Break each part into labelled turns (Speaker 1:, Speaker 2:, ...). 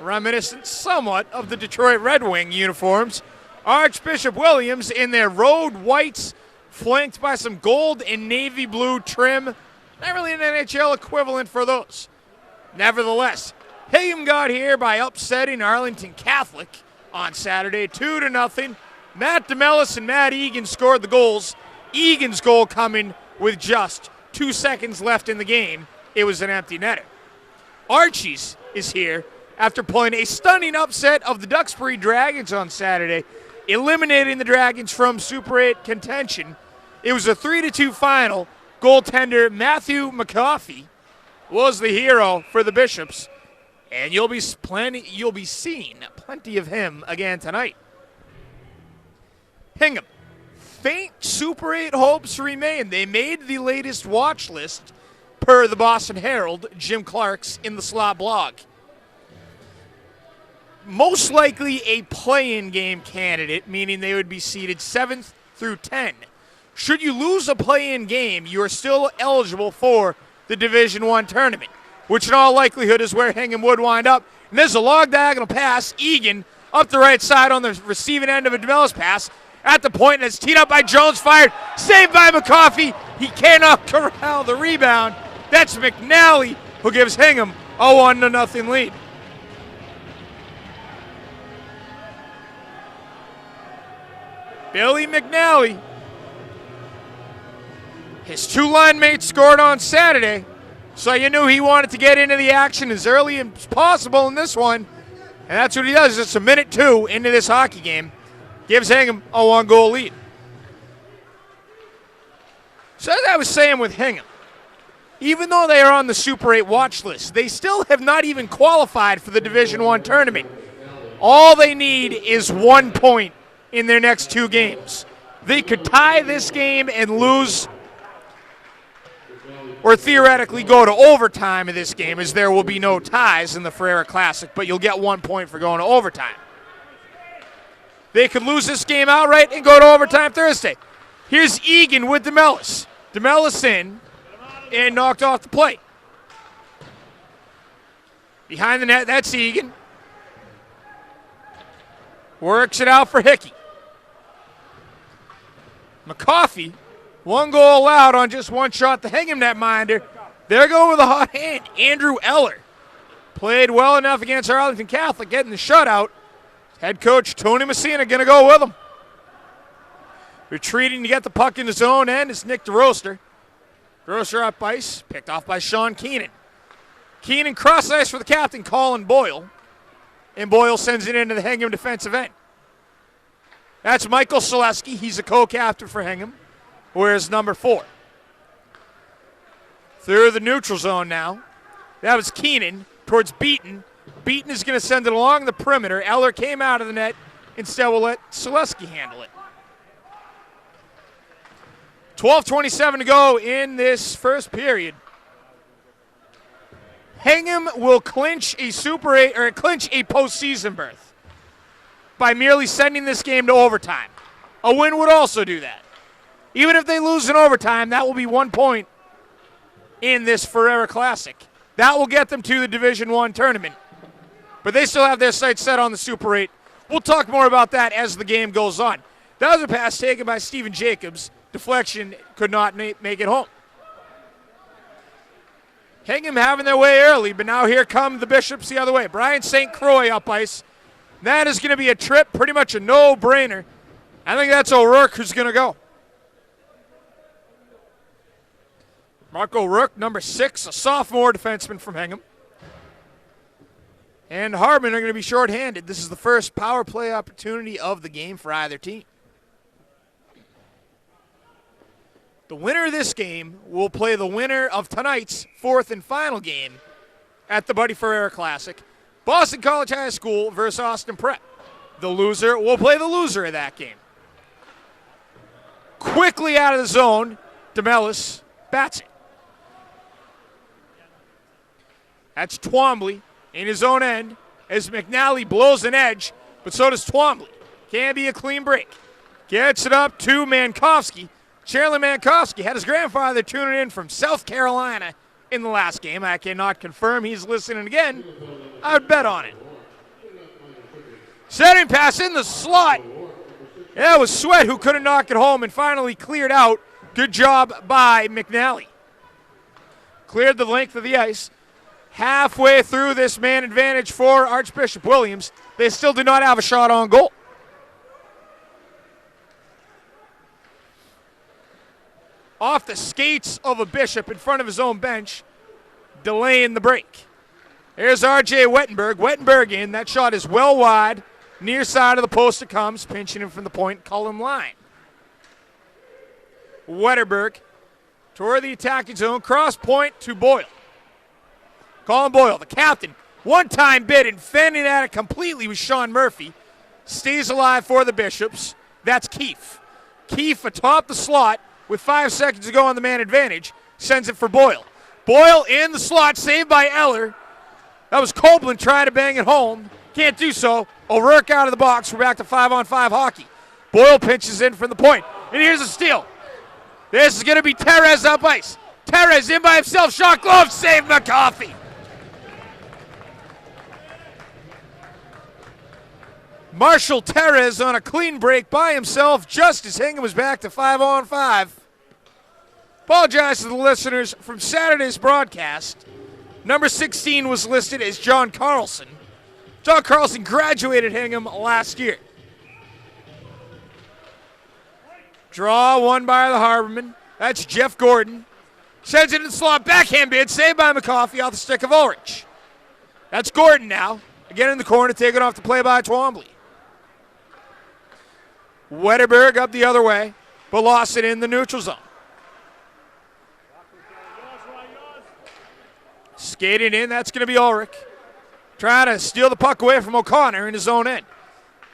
Speaker 1: reminiscent somewhat of the Detroit Red Wing uniforms. Archbishop Williams in their road whites, flanked by some gold and navy blue trim. Not really an NHL equivalent for those. Nevertheless, Hingham got here by upsetting Arlington Catholic on Saturday, 2-0. Matt DeMellis and Matt Egan scored the goals. Egan's goal coming with just 2 seconds left in the game. It was an empty netter. Archie's is here after pulling a stunning upset of the Duxbury Dragons on Saturday, eliminating the Dragons from Super 8 contention. It was a 3-2 final. Goaltender Matthew McCoffey was the hero for the Bishops, and you'll be seeing plenty of him again tonight. Hingham, faint Super 8 hopes remain. They made the latest watch list per the Boston Herald, Jim Clark's In the Slot blog. Most likely a play-in game candidate, meaning they would be seeded 7th through 10. Should you lose a play-in game, you are still eligible for the Division I tournament, which in all likelihood is where Hingham would wind up. And there's a long diagonal pass. Egan up the right side on the receiving end of a DeMellis pass. At the point, and it's teed up by Jones, fired. Saved by McCoffey. He cannot corral the rebound. That's McNally, who gives Hingham a 1-0 lead. Billy McNally. His two line mates scored on Saturday, so you knew he wanted to get into the action as early as possible in this one. And that's what he does. It's a minute 2 into this hockey game. Gives Hingham a 1-goal lead. So as I was saying with Hingham, even though they are on the Super 8 watch list, they still have not even qualified for the Division I tournament. All they need is 1 point in their next 2 games. They could tie this game and lose, or theoretically go to overtime in this game, as there will be no ties in the Ferreira Classic, but you'll get 1 point for going to overtime. They could lose this game outright and go to overtime Thursday. Here's Egan with DeMellis. DeMellis in and knocked off the plate. Behind the net, that's Egan. Works it out for Hickey. McCoffey, 1 goal allowed on just 1 shot. The Hingham netminder. There go with a hot hand. Andrew Eller played well enough against Arlington Catholic, getting the shutout. Head coach Tony Messina going to go with him. Retreating to get the puck in his own end is Nick DeRoster. DeRoster up ice, picked off by Sean Keenan. Keenan cross ice for the captain, Colin Boyle. And Boyle sends it into the Hingham defensive end. That's Michael Selesky. He's a co-captain for Hingham. Wears number 4. Through the neutral zone now. That was Keenan towards Beaton. Beaton is going to send it along the perimeter. Eller came out of the net. Instead, we'll let Selesky handle it. 12:27 to go in this first period. Hingham will clinch a Super 8 or clinch a postseason berth by merely sending this game to overtime. A win would also do that. Even if they lose in overtime, that will be 1 point in this Ferreira Classic. That will get them to the Division I tournament. But they still have their sights set on the Super 8. We'll talk more about that as the game goes on. That was a pass taken by Steven Jacobs. Deflection, could not make it home. Hingham having their way early, but now here come the Bishops the other way. Brian St. Croix up ice. That is going to be a trip, pretty much a no-brainer. I think that's O'Rourke who's going to go. Marco O'Rourke, number 6, a sophomore defenseman from Hingham. And Hardman are going to be shorthanded. This is the first power play opportunity of the game for either team. The winner of this game will play the winner of tonight's 4th and final game at the Buddy Ferreira Classic. Boston College High School versus Austin Prep. The loser will play the loser of that game. Quickly out of the zone, DeMellis bats it. That's Twombly in his own end as McNally blows an edge, but so does Twombly. Can be a clean break. Gets it up to Mankowski. Charlie Mankowski had his grandfather tuning in from South Carolina in the last game. I cannot confirm he's listening again. I would bet on it. Setting pass in the slot. Yeah, it was Sweat who couldn't knock it home and finally cleared out. Good job by McNally. Cleared the length of the ice. Halfway through this man advantage for Archbishop Williams. They still do not have a shot on goal. Off the skates of a Bishop in front of his own bench, delaying the break. Here's R.J. Wettenberg. Wettenberg in. That shot is well wide. Near side of the post it comes, pinching him from the point column line. Wettenberg toward the attacking zone. Cross point to Boyle. Colin Boyle, the captain. One-time bid and fending at it completely with Sean Murphy. Stays alive for the Bishops. That's Keefe. Keefe atop the slot with 5 seconds to go on the man advantage. Sends it for Boyle. Boyle in the slot, saved by Eller. That was Copeland trying to bang it home. Can't do so. O'Rourke out of the box. We're back to 5-on-5 hockey. Boyle pinches in from the point. And here's a steal. This is going to be Terez up ice. Terez in by himself. Shot glove. Save McCoffey. Marshall Terez on a clean break by himself just as Hingham was back to 5-on-5. Apologize to the listeners from Saturday's broadcast. Number 16 was listed as John Carlson. John Carlson graduated Hingham last year. Draw won by the Harborman. That's Jeff Gordon. Sends it in the slot. Backhand bid. Saved by McCoffey off the stick of Ulrich. That's Gordon now. Again in the corner. Taken off the play by Twombly. Wetterberg up the other way, but lost it in the neutral zone. Skating in, that's going to be Ulrich. Trying to steal the puck away from O'Connor in his own end.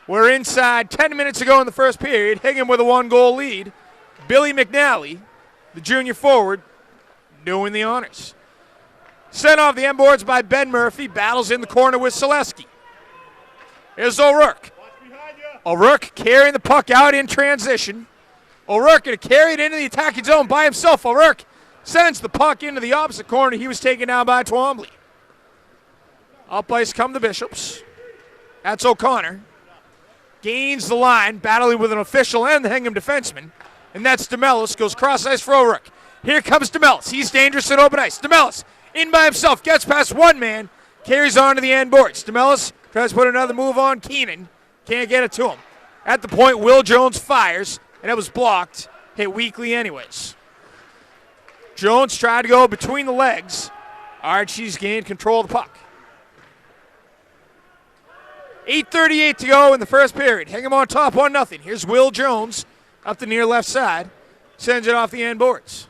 Speaker 1: We're inside 10 minutes ago in the first period. Hingham with a 1-goal lead. Billy McNally, the junior forward, doing the honors. Sent off the end boards by Ben Murphy. Battles in the corner with Selesky. Here's O'Rourke. O'Rourke carrying the puck out in transition. O'Rourke going to carry it into the attacking zone by himself. O'Rourke sends the puck into the opposite corner. He was taken down by Twombly. Up ice come the Bishops. That's O'Connor. Gains the line, battling with an official and the Hingham defenseman. And that's DeMellis. Goes cross ice for O'Rourke. Here comes DeMellis. He's dangerous at open ice. DeMellis in by himself. Gets past one man. Carries on to the end boards. DeMellis tries to put another move on Keenan. Can't get it to him. At the point, Will Jones fires, and it was blocked. Hit weakly anyways. Jones tried to go between the legs. Archie's gained control of the puck. 8:38 to go in the first period. Hingham on top 1-0. Here's Will Jones up the near left side. Sends it off the end boards.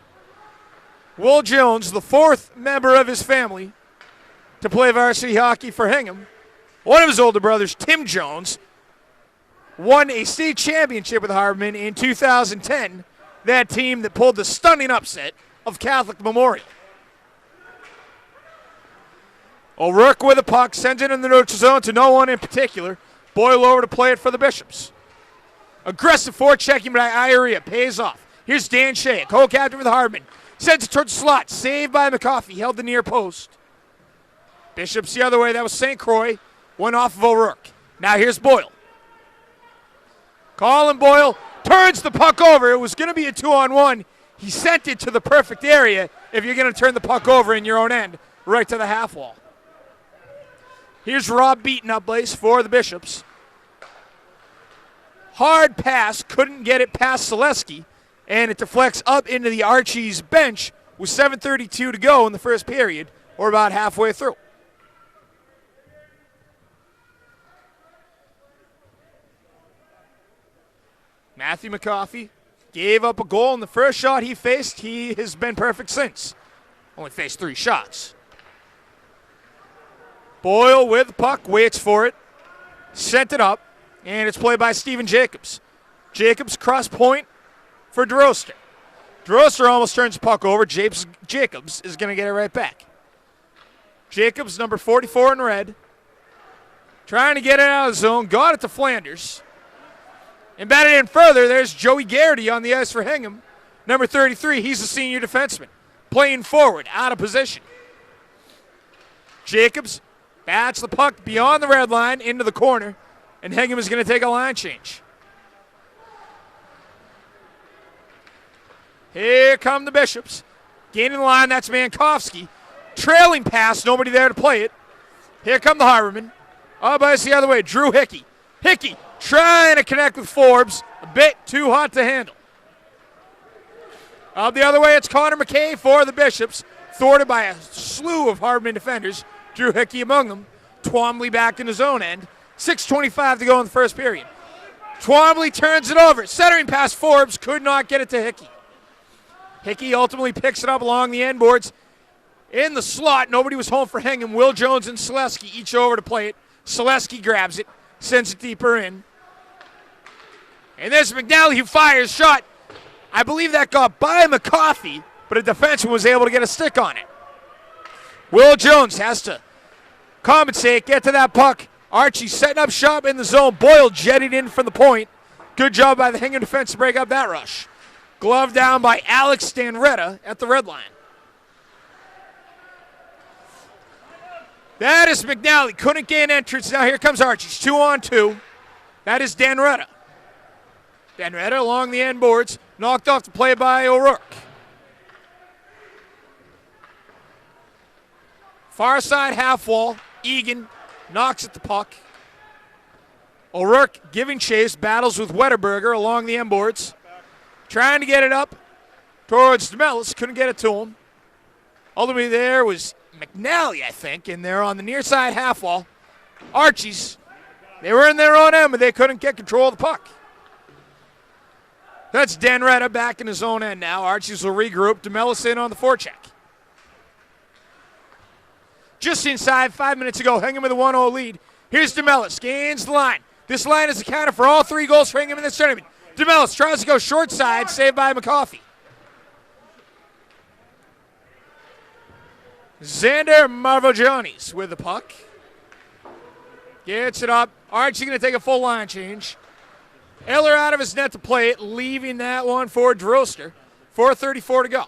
Speaker 1: Will Jones, the fourth member of his family to play varsity hockey for Hingham. One of his older brothers, Tim Jones, won a state championship with Harborman in 2010. That team that pulled the stunning upset of Catholic Memorial. O'Rourke with a puck, sends it in the neutral zone to no one in particular. Boyle over to play it for the Bishops. Aggressive forechecking by Ioria pays off. Here's Dan Shea, co-captain with Harborman. Sends it towards the slot, saved by McCoffey, held the near post. Bishops the other way, that was St. Croix, one off of O'Rourke. Now here's Boyle. Colin Boyle turns the puck over. It was going to be a 2-on-1. He sent it to the perfect area if you're going to turn the puck over in your own end, right to the half wall. Here's Rob Beaton up ice for the Bishops. Hard pass, couldn't get it past Selesky, and it deflects up into the Archie's bench with 7:32 to go in the first period, or about halfway through. Matthew McCoffey gave up a goal in the first shot he faced. He has been perfect since. Only faced 3 shots. Boyle with the puck, waits for it. Sent it up, and it's played by Steven Jacobs. Jacobs cross point for DeRoster. DeRoster almost turns the puck over. Jacobs is going to get it right back. Jacobs, number 44 in red, trying to get it out of the zone. Got it to Flanders. And batted in further, there's Joey Garrity on the ice for Hingham. Number 33, he's a senior defenseman. Playing forward, out of position. Jacobs bats the puck beyond the red line into the corner. and Hingham is going to take a line change. Here come the Bishops. Gaining the line, that's Mankowski. Trailing pass, nobody there to play it. Here come the Harbormen. Oh, but it's the other way. Drew Hickey. Hickey trying to connect with Forbes. A bit too hot to handle. Up the other way, it's Connor McKay for the Bishops. Thwarted by a slew of Harbormen defenders. Drew Hickey among them. Twombly back in his own end. 6:25 to go in the first period. Twombly turns it over. Centering pass Forbes. Could not get it to Hickey. Hickey ultimately picks it up along the end boards. In the slot, nobody was home for Hingham. Will Jones and Selesky each over to play it. Selesky grabs it, sends it deeper in. And there's McNally who fires. Shot. I believe that got by McCarthy, but a defenseman was able to get a stick on it. Will Jones has to compensate, get to that puck. Archie setting up shop in the zone. Boyle jetted in from the point. Good job by the Hingham defense to break up that rush. Glove down by Alex Stanretta at the red line. That is McNally. Couldn't gain entrance. Now here comes Archie's 2-on-2. That is Danretta. Danretta along the end boards. Knocked off the play by O'Rourke. Far side half wall. Egan knocks at the puck. O'Rourke giving chase. Battles with Wetterberger along the end boards. Trying to get it up towards DeMellis. Couldn't get it to him. Ultimately there was McNally, I think, and they're on the near side half wall. Archie's, they were in their own end, but they couldn't get control of the puck. That's Danretta back in his own end now. Archie's will regroup. DeMellis in on the forecheck. Just inside, 5 minutes ago, Hingham with a 1-0 lead. Here's DeMellis, gains the line. This line is accounted for all 3 goals for Hingham in this tournament. DeMellis tries to go short side, saved by McCoffey. Xander Marvogiannis with the puck. Gets it up. Archie going to take a full line change. Eller out of his net to play it, leaving that one for Droster. 4:34 to go.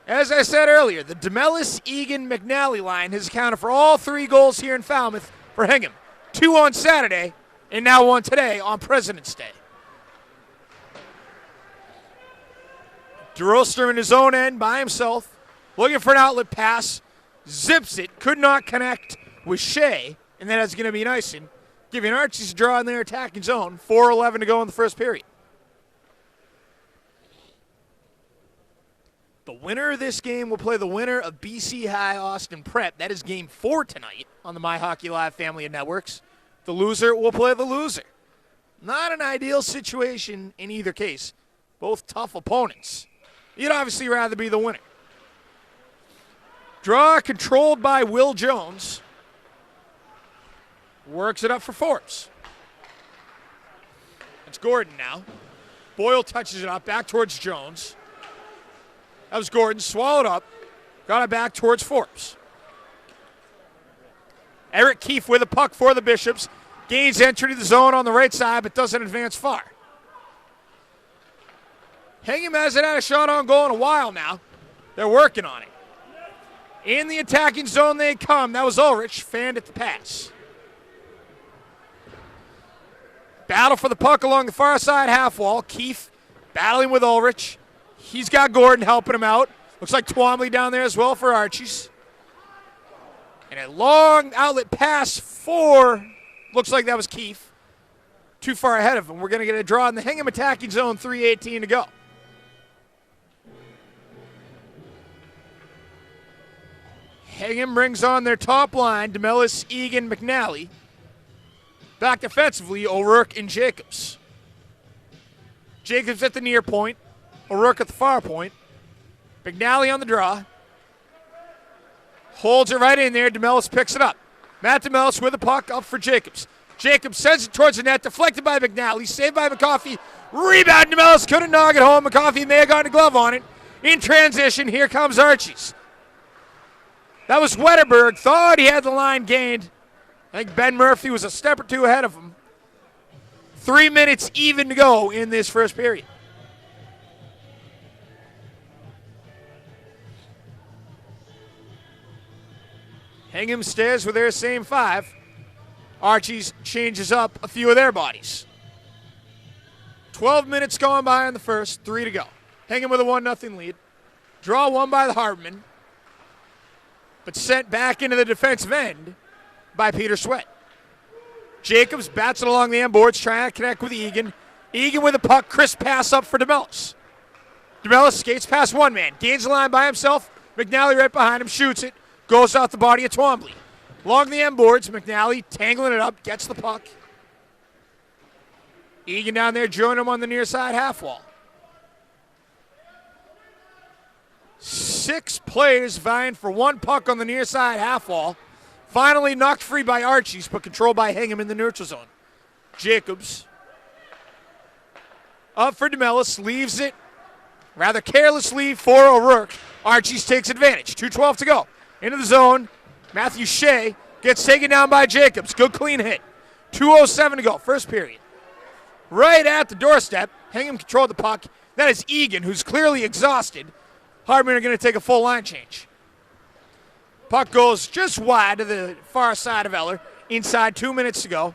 Speaker 1: As I said earlier, the DeMellis, Egan, McNally line has accounted for all 3 goals here in Falmouth for Hingham. 2 on Saturday, and now 1 today on President's Day. Droster in his own end by himself. Looking for an outlet pass. Zips it. Could not connect with Shea. And then that's going to be Nyson. Giving Archie's a draw in their attacking zone. 4:11 to go in the first period. The winner of this game will play the winner of BC High Austin Prep. That is game 4 tonight on the MyHockeyLive family of networks. The loser will play the loser. Not an ideal situation in either case. Both tough opponents. You'd obviously rather be the winner. Draw controlled by Will Jones. Works it up for Forbes. It's Gordon now. Boyle touches it up back towards Jones. That was Gordon. Swallowed up. Got it back towards Forbes. Eric Keefe with a puck for the Bishops. Gains entry to the zone on the right side, but doesn't advance far. Hingham hasn't had a shot on goal in a while now. They're working on it. In the attacking zone they come. That was Ulrich. Fanned at the pass. Battle for the puck along the far side half wall. Keefe battling with Ulrich. He's got Gordon helping him out. Looks like Twombly down there as well for Archie's. And a long outlet pass for, looks like that was Keefe. Too far ahead of him. We're going to get a draw in the Hingham attacking zone. 3:18 to go. Hingham brings on their top line. DeMellis, Egan, McNally. Back defensively, O'Rourke and Jacobs. Jacobs at the near point. O'Rourke at the far point. McNally on the draw. Holds it right in there. DeMellis picks it up. Matt DeMellis with the puck up for Jacobs. Jacobs sends it towards the net. Deflected by McNally. Saved by McCoffey. Rebound. DeMellis couldn't knock it home. McCoffey may have gotten a glove on it. In transition, here comes Archie's. That was Wetterberg. Thought he had the line gained. I think Ben Murphy was a step or 2 ahead of him. 3 minutes even to go in this first period. Hingham stays with their same 5. Archie's changes up a few of their bodies. 12 minutes gone by in the first, 3 to go. Hingham with a 1-0 lead. Draw one by the Harbinman, but sent back into the defensive end by Peter Sweat. Jacobs bats it along the end boards, trying to connect with Egan. Egan with a puck, crisp pass up for DeMellis. DeMellis skates past one man, gains the line by himself. McNally right behind him, shoots it, goes out the body of Twombly. Along the end boards, McNally tangling it up, gets the puck. Egan down there joining him on the near side half wall. 6 players vying for one puck on the near side half wall. Finally knocked free by Archie's, but controlled by Hingham in the neutral zone. Jacobs up for DeMellis, leaves it rather carelessly for O'Rourke. Archie's takes advantage. 2:12 to go. Into the zone. Matthew Shea gets taken down by Jacobs. Good clean hit. 2:07 to go. First period. Right at the doorstep. Hingham controlled the puck. That is Egan, who's clearly exhausted. Hardman are going to take a full line change. Puck goes just wide to the far side of Eller. Inside 2 minutes to go.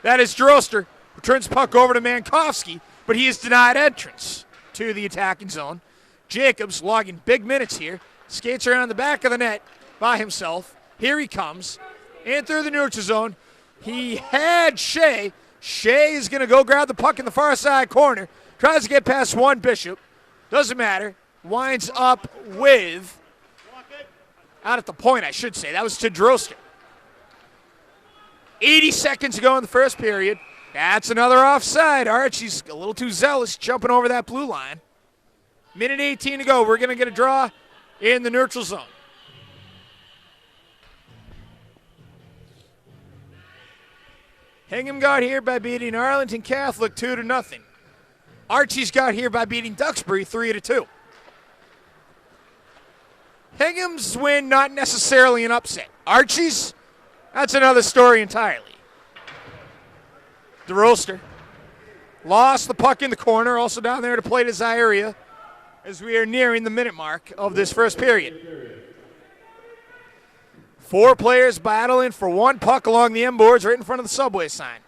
Speaker 1: That is Droster. Returns the puck over to Mankowski, but he is denied entrance to the attacking zone. Jacobs logging big minutes here. Skates around the back of the net by himself. Here he comes. In through the neutral zone. He had Shea. Shea is going to go grab the puck in the far side corner. Tries to get past one Bishop. Doesn't matter. Winds up with, out at the point I should say, that was to Droster. 80 seconds to go in the first period. That's another offside. Archie's a little too zealous jumping over that blue line. Minute 18 to go. We're going to get a draw in the neutral zone. Hingham got here by beating Arlington Catholic 2-0. Archie's got here by beating Duxbury 3-2. Hingham's win not necessarily an upset. Archie's, that's another story entirely. DeRoster lost the puck in the corner, also down there to play to Zaire as we are nearing the minute mark of this first period. 4 players battling for one puck along the end boards right in front of the subway sign.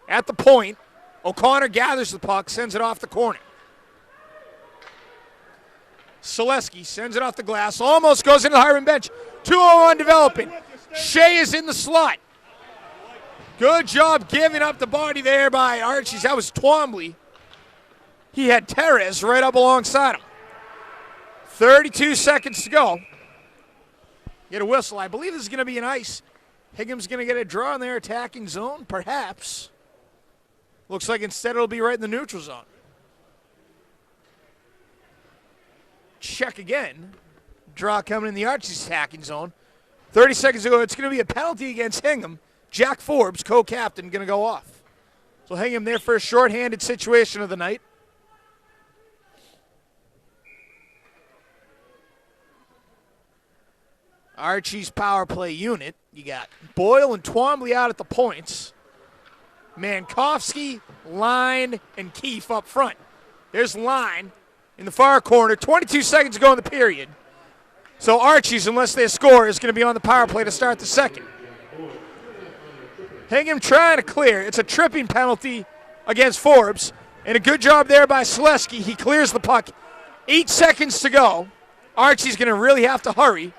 Speaker 1: At the point, O'Connor gathers the puck, sends it off the corner. Selesky sends it off the glass, almost goes into the Hiram bench. 2-0-1 developing. Shea is in the slot. Good job giving up the body there by Archie's. That was Twombly. He had Teres right up alongside him. 32 seconds to go. Get a whistle. I believe this is going to be an ice. Hingham's going to get a draw in their attacking zone, perhaps. Looks like instead it'll be right in the neutral zone. Check again. Draw coming in the Archie's attacking zone. 30 seconds ago, it's going to be a penalty against Hingham. Jack Forbes, co-captain, going to go off. So Hingham their first shorthanded situation of the night. Archie's power play unit. You got Boyle and Twombly out at the points. Mankowski, Line, and Keefe up front. There's Line in the far corner. 22 seconds to go in the period. So Archie's, unless they score, is going to be on the power play to start the second. Hingham trying to clear. It's a tripping penalty against Forbes. And a good job there by Selesky. He clears the puck. 8 seconds to go. Archie's going to really have to hurry.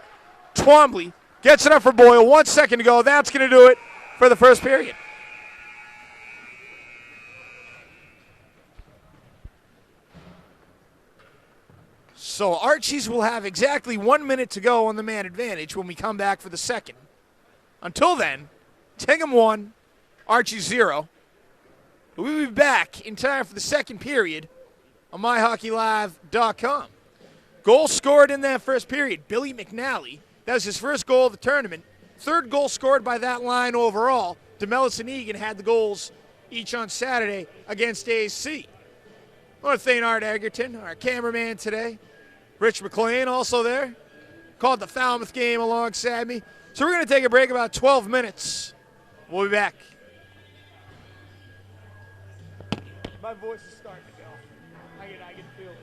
Speaker 1: Twombly gets it up for Boyle. 1 second to go. That's going to do it for the first period. So Archie's will have exactly 1 minute to go on the man advantage when we come back for the second. Until then, Hingham 1, Archie 0. We'll be back in time for the second period on MyHockeyLive.com. Goal scored in that first period, Billy McNally. That was his first goal of the tournament. Third goal scored by that line overall. DeMellis and Egan had the goals each on Saturday against AC. I want to thank Art Egerton, our cameraman today. Rich McLean also there. Called the Falmouth game alongside me. So we're going to take a break about 12 minutes. We'll be back. My voice is starting to go. I can feel it.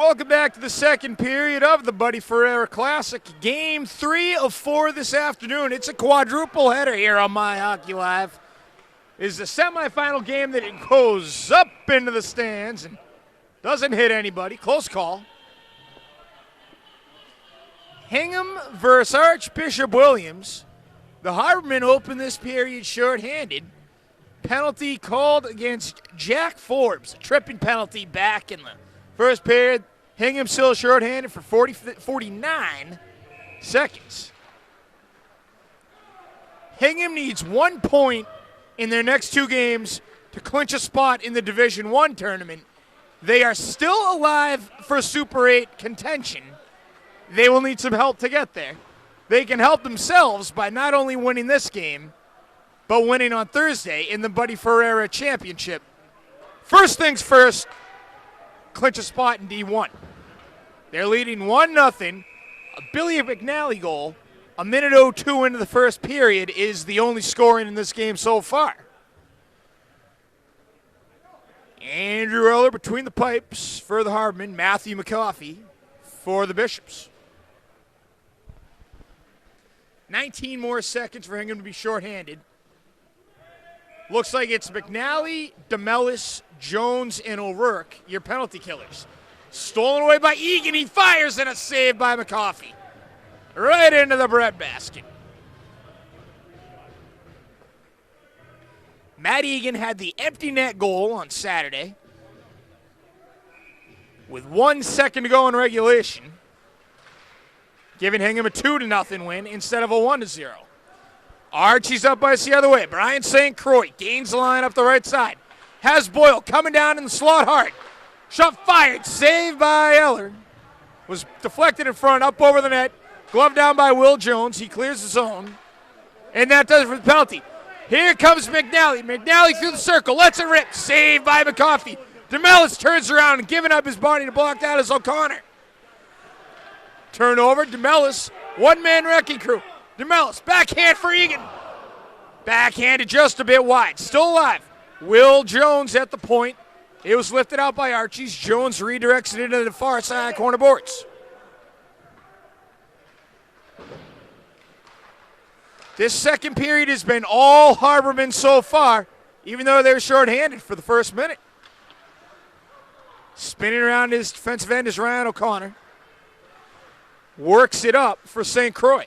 Speaker 1: Welcome back to the second period of the Buddy Ferreira Classic. Game 3 of 4 this afternoon. It's a quadruple header here on MyHockeyLive. It's the semifinal game that it goes up into the stands and doesn't hit anybody. Close call. Hingham versus Archbishop Williams. The Harbormen open this period shorthanded. Penalty called against Jack Forbes. A tripping penalty back in the first period. Hingham still shorthanded for 49 seconds. Hingham needs 1 point in their next 2 games to clinch a spot in the Division I tournament. They are still alive for Super 8 contention. They will need some help to get there. They can help themselves by not only winning this game, but winning on Thursday in the Buddy Ferreira Championship. First things first, clinch a spot in D1. They're leading 1-0. A Billy McNally goal, a minute 02 into the first period, is the only scoring in this game so far. Andrew Eller between the pipes for the Harbormen. Matthew McCoffey for the Bishops. 19 more seconds for Hingham to be shorthanded. Looks like it's McNally, DeMellis, Jones, and O'Rourke, your penalty killers. Stolen away by Egan. He fires, and a save by McCoffey. Right into the breadbasket. Matt Egan had the empty net goal on Saturday with 1 second to go in regulation, giving Hingham a 2-0 win instead of a 1-0. Archie's up ice the other way. Brian St. Croix gains the line up the right side. Has Boyle coming down in the slot hard. Shot fired. Saved by Eller. Was deflected in front, up over the net. Glove down by Will Jones. He clears the zone. And that does it for the penalty. Here comes McNally. McNally through the circle. Lets it rip. Saved by McCoffey. DeMellis turns around and giving up his body to block that is O'Connor. Turnover. DeMellis. One-man wrecking crew. DeMellis. Backhand for Egan. Backhanded just a bit wide. Still alive. Will Jones at the point. It was lifted out by Archie's. Jones redirects it into the far side corner boards. This second period has been all Harbormen so far, even though they're shorthanded for the first minute. Spinning around his defensive end is Ryan O'Connor. Works it up for St. Croix.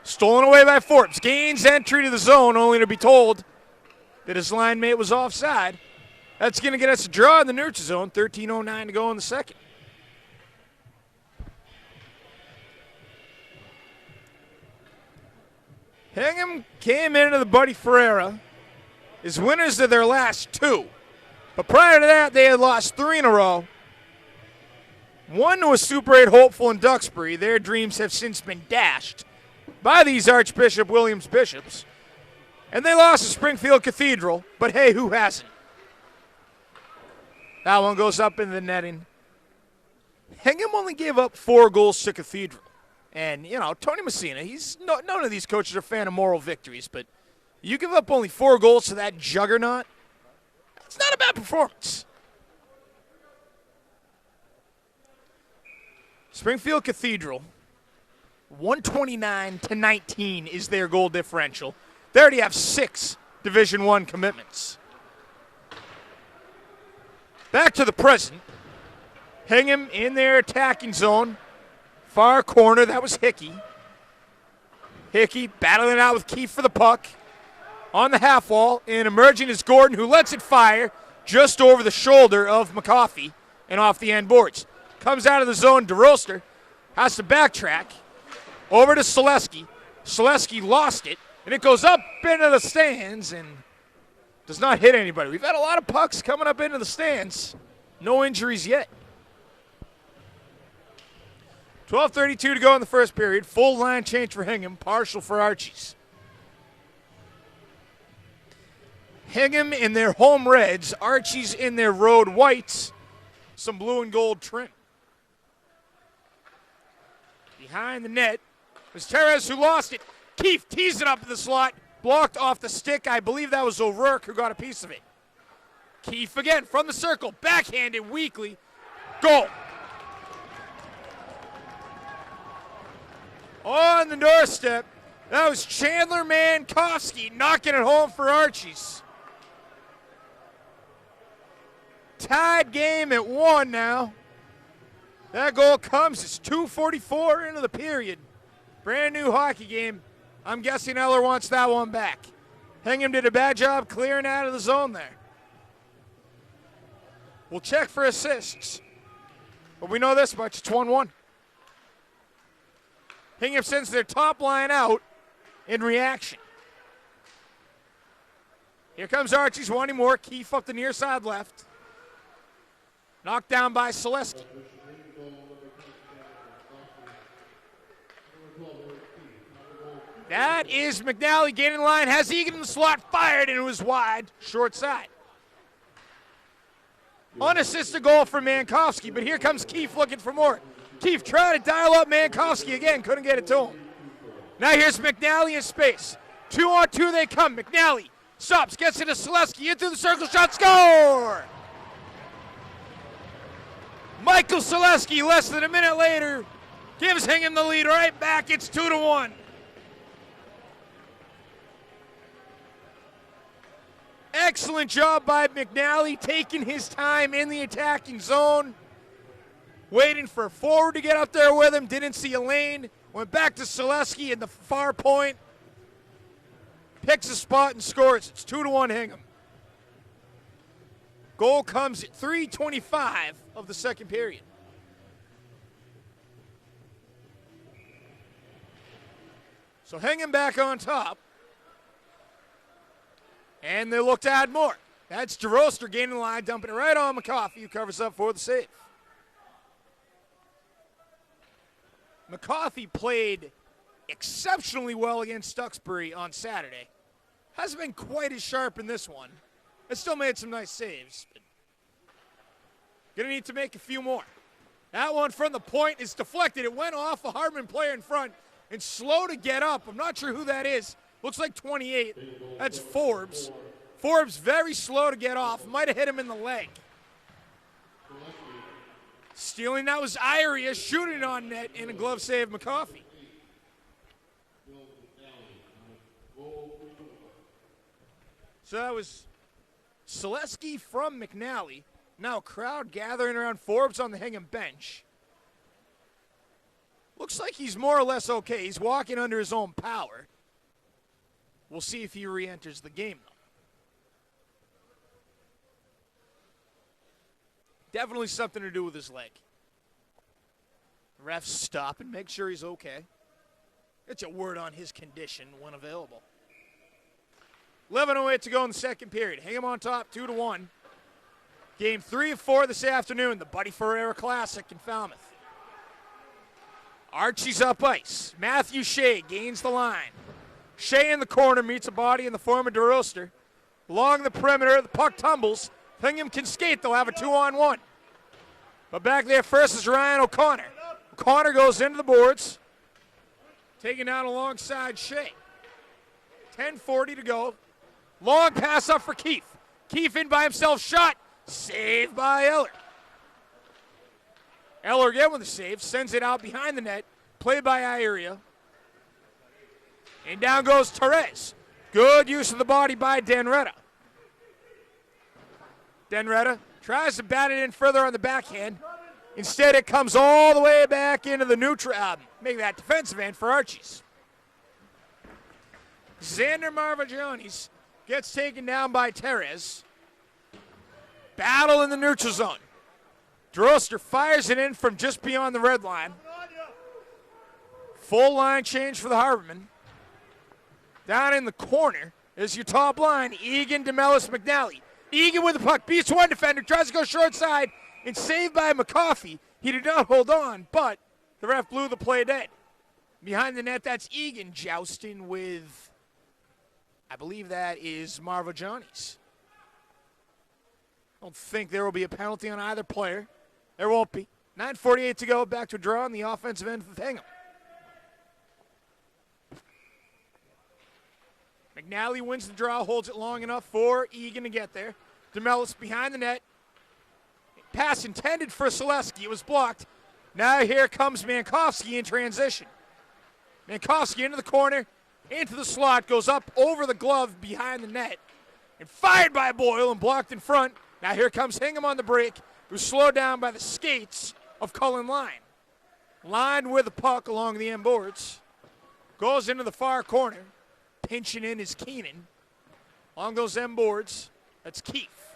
Speaker 1: Stolen away by Forbes. Gains entry to the zone, only to be told that his line mate was offside. That's going to get us a draw in the neutral zone. 13:09 to go in the second. Hingham came into the Buddy Ferreira as winners of their last 2. But prior to that, they had lost 3 in a row. One to a Super 8 hopeful in Duxbury. Their dreams have since been dashed by these Archbishop Williams Bishops. And they lost to Springfield Cathedral, but hey, who hasn't? That one goes up in the netting. Hingham only gave up 4 goals to Cathedral. And, you know, Tony Messina, none of these coaches are a fan of moral victories, but you give up only 4 goals to that juggernaut, that's not a bad performance. Springfield Cathedral, 129-19 is their goal differential. They already have 6 Division I commitments. Back to the present. Hingham in their attacking zone. Far corner, that was Hickey. Hickey battling out with Keefe for the puck. On the half wall, and emerging is Gordon, who lets it fire just over the shoulder of McCoffey and off the end boards. Comes out of the zone, DeRoster has to backtrack. Over to Selesky. Selesky lost it, and it goes up into the stands and does not hit anybody. We've had a lot of pucks coming up into the stands. No injuries yet. 12:32 to go in the first period. Full line change for Hingham, partial for Archies. Hingham in their home reds, Archies in their road whites, some blue and gold trim. Behind the net was Terez, who lost it. Keefe tees it up in the slot, blocked off the stick. I believe that was O'Rourke who got a piece of it. Keefe again from the circle, backhanded weakly. Goal. On the doorstep, that was Chandler Mankowski knocking it home for Archies. Tied game at 1 now. That goal comes, it's 2:44 into the period. Brand new hockey game. I'm guessing Eller wants that one back. Hingham did a bad job clearing out of the zone there. We'll check for assists. But we know this much, it's 1-1. Hingham sends their top line out in reaction. Here comes Archie's wanting more. Keefe up the near side left. Knocked down by Selesky. That is McNally gaining line. Has Egan in the slot, fired, and it was wide, short side. Unassisted goal for Mankowski, but here comes Keefe looking for more. Keefe trying to dial up Mankowski again, couldn't get it to him. Now here's McNally in space. 2-on-2 they come. McNally stops, gets into Selesky, into the circle shot, score! Michael Selesky, less than a minute later, gives Hingham the lead right back. It's 2-1. Excellent job by McNally, taking his time in the attacking zone. Waiting for a forward to get up there with him. Didn't see a lane. Went back to Selesky at the far point. Picks a spot and scores. It's 2-1 Hingham. Goal comes at 3:25 of the second period. So Hingham back on top. And they look to add more. That's DeRoster gaining the line, dumping it right on McCoffey, who covers up for the save. McCoffey played exceptionally well against Duxbury on Saturday. Hasn't been quite as sharp in this one. But still made some nice saves. But gonna need to make a few more. That one from the point is deflected. It went off a Hardman player in front and slow to get up. I'm not sure who that is. Looks like 28. That's Forbes. Forbes very slow to get off. Might have hit him in the leg. Stealing, that was Iria shooting on net in a glove save, McCoffey. So that was Selesky from McNally. Now a crowd gathering around Forbes on the Hingham bench. Looks like he's more or less okay. He's walking under his own power. We'll see if he re-enters the game, though. Definitely something to do with his leg. The refs stop and make sure he's okay. Get a word on his condition when available. 11:08 to go in the second period. Hingham on top, 2-1. Game 3 of 4 this afternoon, the Buddy Ferreira Classic in Falmouth. Archie's up ice. Matthew Shea gains the line. Shea in the corner meets a body in the form of DeRoster. Along the perimeter, the puck tumbles. Hingham can skate. They'll have a 2-on-1. But back there first is Ryan O'Connor. O'Connor goes into the boards. Taken down alongside Shea. 10:40 to go. Long pass up for Keefe. Keefe in by himself. Shot. Saved by Eller. Eller again with the save. Sends it out behind the net. Played by Iria. And down goes Torres. Good use of the body by Denretta. Denretta tries to bat it in further on the backhand. Instead, it comes all the way back into the neutral, making that defensive end for Archies. Xander Marvagianis gets taken down by Torres. Battle in the neutral zone. DeRoster fires it in from just beyond the red line. Full line change for the Harbormen. Down in the corner is your top line, Egan, DeMellis, McNally. Egan with the puck, beats one defender, tries to go short side, and saved by McCoffey. He did not hold on, but the ref blew the play dead. Behind the net, that's Egan jousting with, I believe that is Marvagianis. I don't think there will be a penalty on either player. There won't be. 9:48 to go, back to a draw on the offensive end of Hingham. McNally wins the draw, holds it long enough for Egan to get there. DeMellis behind the net. pass intended for Selesky. It was blocked. Now here comes Mankowski in transition. Mankowski into the corner, into the slot, goes up over the glove behind the net, and fired by Boyle and blocked in front. Now here comes Hingham on the break, who's slowed down by the skates of Cullen Line. Line with the puck along the end boards. Goes into the far corner. Pinching in is Keenan. Along those end boards, that's Keefe.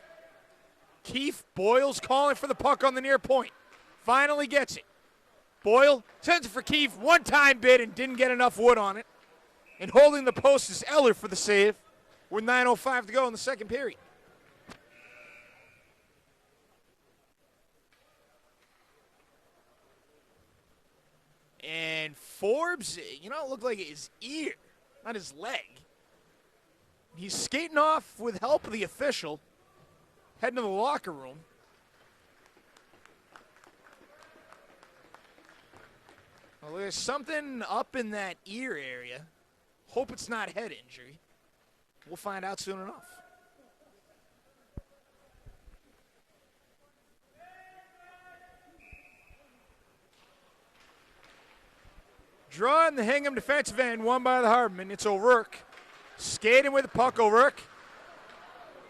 Speaker 1: Keefe, Boyle's calling for the puck on the near point. Finally gets it. Boyle sends it for Keefe. One-time bid and didn't get enough wood on it. And holding the post is Eller for the save with 9:05 to go in the second period. And Forbes, it looked like his ear, not his leg. He's skating off with help of the official, heading to the locker room. Well, there's something up in that ear area. Hope it's not head injury. We'll find out soon enough. Draw in the Hingham defensive end, won by the Harbinmen. It's O'Rourke. Skating with the puck, O'Rourke.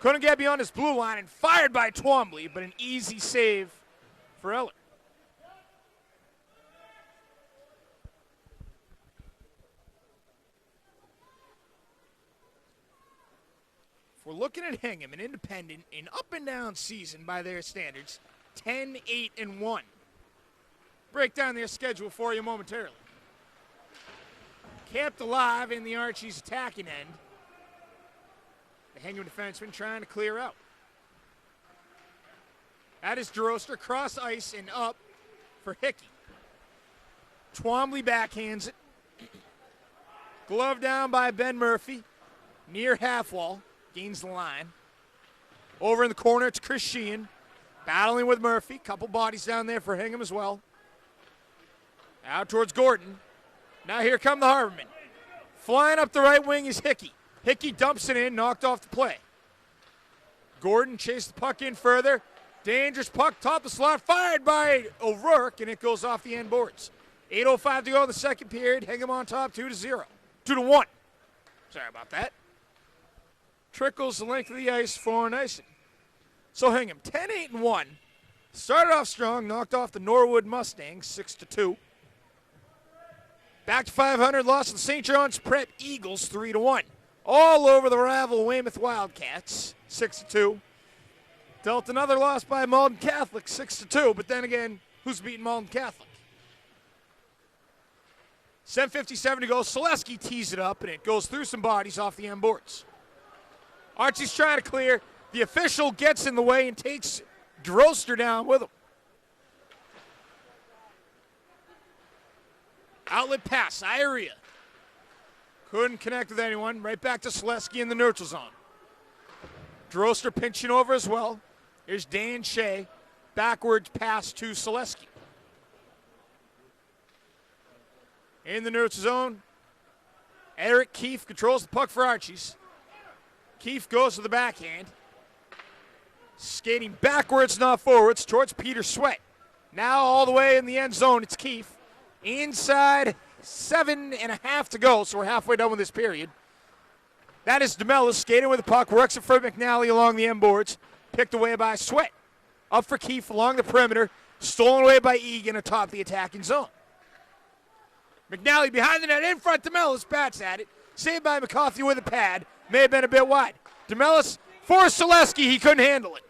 Speaker 1: Couldn't get beyond his blue line and fired by Twombly, but an easy save for Eller. If we're looking at Hingham, an independent, an up-and-down season by their standards, 10-8-1. Break down their schedule for you momentarily. Kept alive in the Archie's attacking end. The Hingham defenseman trying to clear out. That is Droster, cross ice and up for Hickey. Twombly backhands it. Glove down by Ben Murphy. Near half wall. Gains the line. Over in the corner, it's Chris Sheehan. Battling with Murphy. Couple bodies down there for Hingham as well. Out towards Gordon. Now here come the Harbinmen. Flying up the right wing is Hickey. Hickey dumps it in, knocked off the play. Gordon chased the puck in further. Dangerous puck, top the slot, fired by O'Rourke, and it goes off the end boards. 8:05 to go in the second period. Hingham on top, 2-0. 2-1. Sorry about that. Trickles the length of the ice for Nyson. So Hingham, 10-8-1. Started off strong, knocked off the Norwood Mustangs, 6-2. Back to 500, lost to the St. John's Prep Eagles, 3-1. All over the rival Weymouth Wildcats, 6-2. Dealt another loss by Malden Catholic, 6-2. But then again, who's beating Malden Catholic? 7:57 to go. Selesky tees it up, and it goes through some bodies off the end boards. Archie's trying to clear. The official gets in the way and takes Droster down with him. Outlet pass, Iria. Couldn't connect with anyone. Right back to Selesky in the neutral zone. Droster pinching over as well. Here's Dan Shea. Backwards pass to Selesky. In the neutral zone, Eric Keefe controls the puck for Archies. Keefe goes to the backhand. Skating backwards, not forwards, towards Peter Sweat. Now all the way in the end zone, it's Keefe. Inside 7.5 to go, so we're halfway done with this period. That is DeMellis skating with the puck, works it for McNally along the end boards, picked away by Sweat. Up for Keefe along the perimeter, stolen away by Egan atop the attacking zone. McNally behind the net, in front, DeMellis bats at it, saved by McCarthy with a pad, may have been a bit wide. DeMellis for Selesky, he couldn't handle it.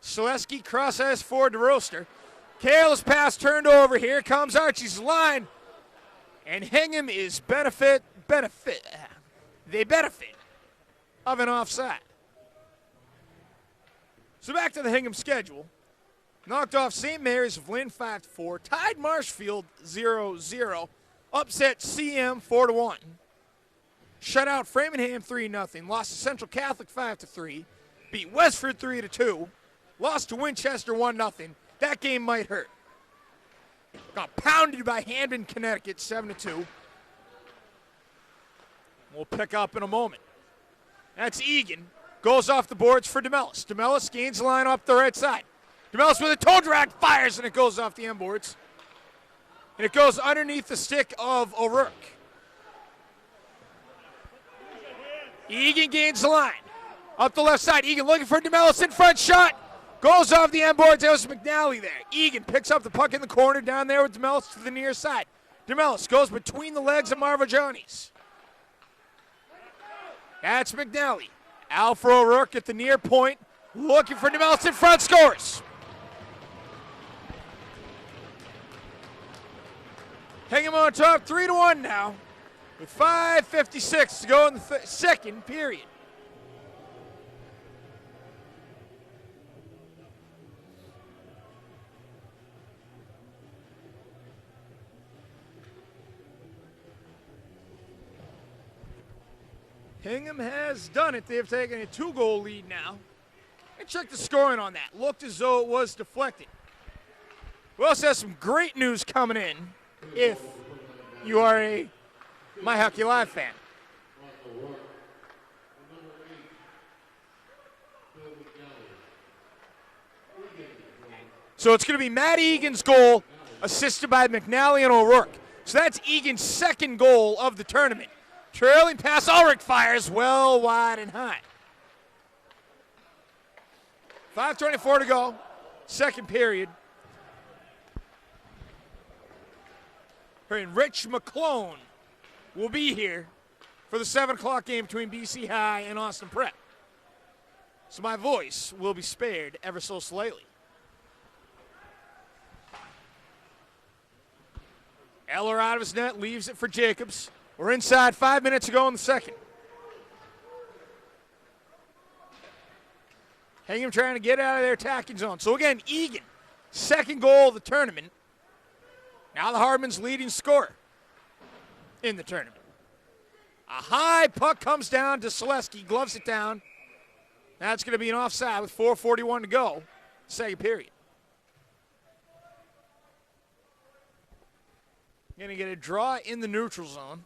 Speaker 1: Selesky cross ice forward to Roaster. Careless pass turned over. Here comes Archie's line. And Hingham is benefit of an offside. So back to the Hingham schedule. Knocked off St. Mary's of Lynn 5-4. Tied Marshfield 0-0. Upset CM 4-1. Shut out Framingham 3-0. Lost to Central Catholic 5-3. Beat Westford 3-2. Lost to Winchester 1-0. That game might hurt. Got pounded by Hamden, Connecticut, 7-2. We'll pick up in a moment. That's Egan. Goes off the boards for DeMellis. DeMellis gains the line up the right side. DeMellis with a toe drag, fires, and it goes off the end boards. And it goes underneath the stick of O'Rourke. Egan gains the line. Up the left side, Egan looking for DeMellis in front, shot. Goes off the end boards, it was McNally there. Egan picks up the puck in the corner down there with DeMellis to the near side. DeMellis goes between the legs of Marvagiannis. That's McNally. Alfred O'Rourke at the near point, looking for DeMellis in front, scores. Hingham on top, 3-1 now, with 5:56 to go in the second period. Hingham has done it. They've taken a 2-goal lead now. And check the scoring on that. Looked as though it was deflected. We also have some great news coming in if you are a MyHockeyLive fan. So it's going to be Matt Egan's goal, assisted by McNally and O'Rourke. So that's Egan's second goal of the tournament. Trailing pass, Ulrich fires well wide and high. 5:24 to go, second period. And Rich McClone will be here for the 7 o'clock game between BC High and Austin Prep. So my voice will be spared ever so slightly. Eller out of his net, leaves it for Jacobs. We're inside 5 minutes to go in the second. Hingham trying to get out of their attacking zone. So again, Egan, second goal of the tournament. Now the Hardman's leading scorer in the tournament. A high puck comes down to Selesky, gloves it down. That's going to be an offside with 4:41 to go, second period. Going to get a draw in the neutral zone.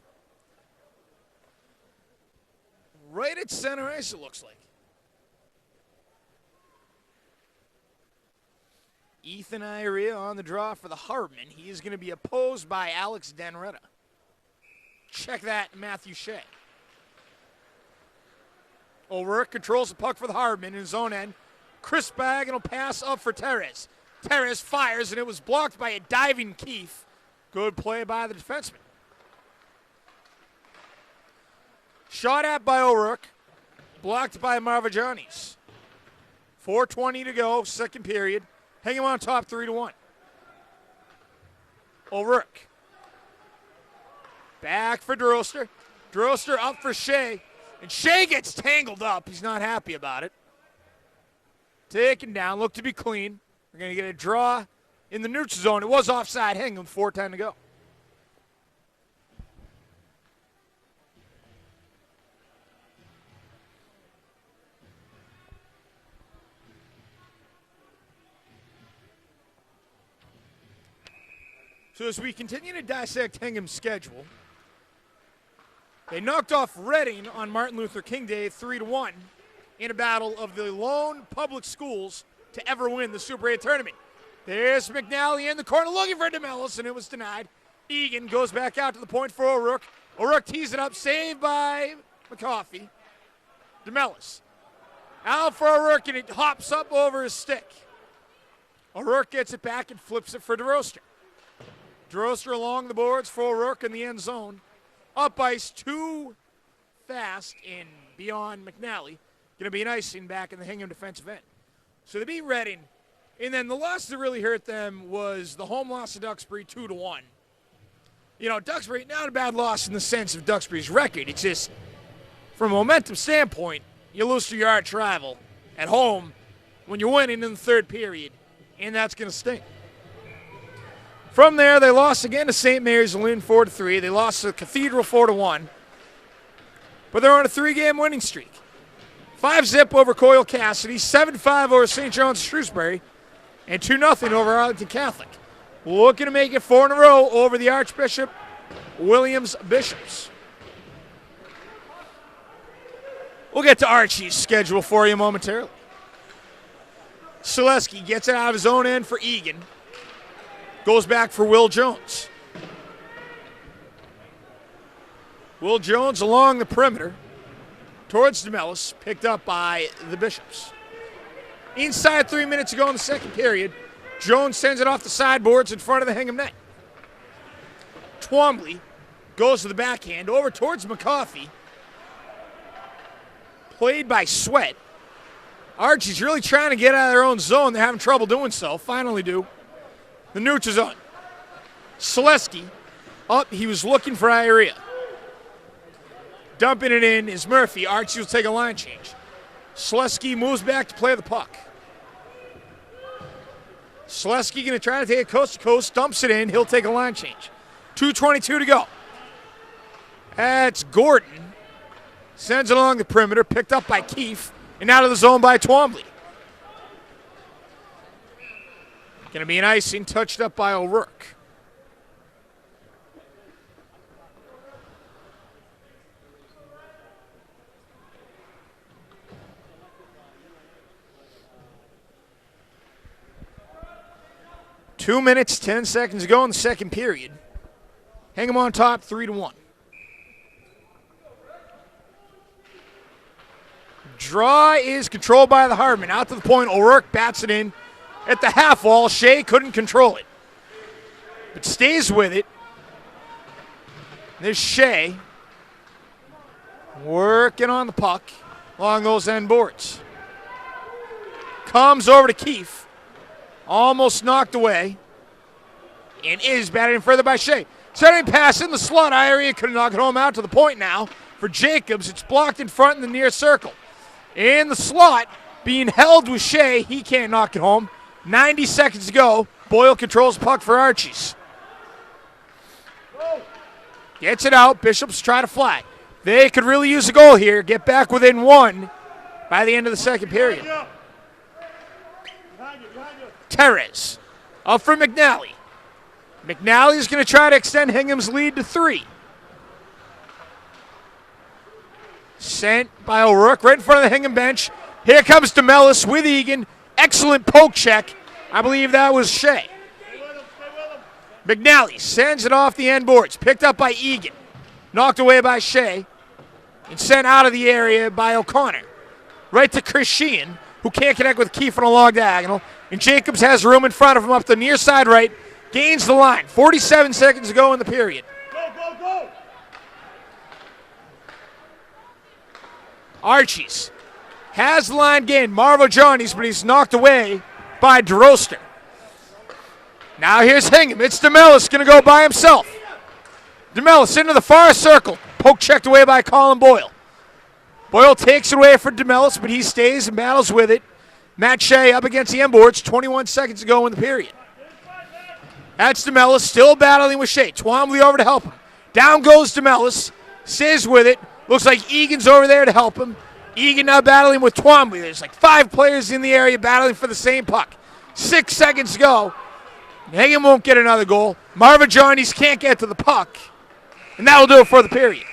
Speaker 1: Right at center ice, it looks like. Ethan Iria on the draw for the Hardman. He is going to be opposed by Alex Danretta. Check that, Matthew Shea. O'Rourke controls the puck for the Hardman in his own end. Crisp bag and will pass up for Terez. Terez fires, and it was blocked by a diving Keefe. Good play by the defenseman. Shot at by O'Rourke. Blocked by Marvagiannis. 4:20 to go, second period. Hingham on top, 3-1. O'Rourke. Back for Droster. Droster up for Shea. And Shea gets tangled up. He's not happy about it. Taken down. Looked to be clean. We're going to get a draw in the neutral zone. It was offside. Hingham, 4:10 to go. So as we continue to dissect Hingham's schedule, they knocked off Reading on Martin Luther King Day 3-1 in a battle of the lone public schools to ever win the Super 8 tournament. There's McNally in the corner looking for DeMellis, and it was denied. Egan goes back out to the point for O'Rourke. O'Rourke tees it up, saved by McCoffey. DeMellis. Out for O'Rourke, and it hops up over his stick. O'Rourke gets it back and flips it for DeRoster. DeRoster along the boards for O'Rourke in the end zone. Up ice too fast and beyond McNally. Going to be an icing back in the Hingham defensive end. So they beat Reading. And then the loss that really hurt them was the home loss to Duxbury 2-1. You know, Duxbury, not a bad loss in the sense of Duxbury's record. It's just, from a momentum standpoint, you lose to your arch rival at home when you're winning in the third period, and that's going to sting. From there, they lost again to St. Mary's Lynn 4-3. They lost to Cathedral 4-1. But they're on a 3-game winning streak. 5-0 over Coyle Cassidy, 7-5 over St. John's Shrewsbury, and 2-0 over Arlington Catholic. Looking to make it 4 in a row over the Archbishop Williams Bishops. We'll get to Archie's schedule for you momentarily. Selesky gets it out of his own end for Egan. Goes back for Will Jones. Will Jones along the perimeter towards DeMellis, picked up by the Bishops. Inside 3 minutes to go in the second period, Jones sends it off the sideboards in front of the Hingham net. Twombly goes to the backhand over towards McCoffey. Played by Sweat. Archie's really trying to get out of their own zone. They're having trouble doing so. Finally do. The neutral zone. Selesky up. He was looking for Irea. Dumping it in is Murphy. Archie will take a line change. Selesky moves back to play the puck. Selesky going to try to take it coast to coast. Dumps it in. He'll take a line change. 2:22 to go. That's Gordon. Sends it along the perimeter. Picked up by Keefe. And out of the zone by Twombly. Going to be an icing, touched up by O'Rourke. Two minutes, 10 seconds to go in the second period. Hingham on top, 3-1. Draw is controlled by the Hardman. Out to the point, O'Rourke bats it in at the half wall. Shea couldn't control it, but stays with it. There's Shea working on the puck along those end boards. Comes over to Keefe. Almost knocked away. And is batted in further by Shea. Sending pass in the slot. Irea couldn't knock it home out to the point now for Jacobs. It's blocked in front in the near circle. In the slot, being held with Shea. He can't knock it home. 90 seconds to go. Boyle controls the puck for Archies. Gets it out. Bishops try to flag. They could really use a goal here. Get back within one by the end of the second period. Teres up for McNally. McNally is going to try to extend Hingham's lead to 3. Sent by O'Rourke right in front of the Hingham bench. Here comes DeMellis with Egan. Excellent poke check. I believe that was Shea. McNally sends it off the end boards. Picked up by Egan. Knocked away by Shea. And sent out of the area by O'Connor. Right to Chris Sheehan, who can't connect with Keefe on a long diagonal. And Jacobs has room in front of him up the near side right. Gains the line. 47 seconds to go in the period.
Speaker 2: Go!
Speaker 1: Archies has the line gained. Marvo Johnny's, but he's knocked away by DeRoster. Now here's Hingham. It's DeMellis going to go by himself. DeMellis into the far circle. Poke checked away by Colin Boyle. Boyle takes it away for DeMellis, but he stays and battles with it. Matt Shea up against the end boards. 21 seconds to go in the period. That's DeMellis still battling with Shea. Twombly over to help him. Down goes DeMellis. Stays with it. Looks like Egan's over there to help him. Egan now battling with Twombly. There's like 5 players in the area battling for the same puck. 6 seconds to go. Hingham won't get another goal. Marvin Johnnies can't get to the puck. And that'll do it for the period.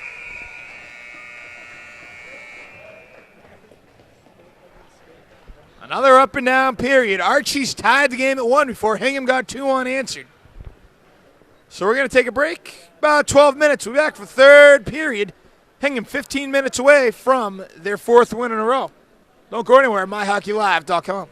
Speaker 1: Another up and down period. Archie's tied the game at 1 before Hingham got 2 unanswered. So we're going to take a break. About 12 minutes. We'll be back for third period. Hingham 15 minutes away from their 4th win in a row. Don't go anywhere. MyHockeyLive.com.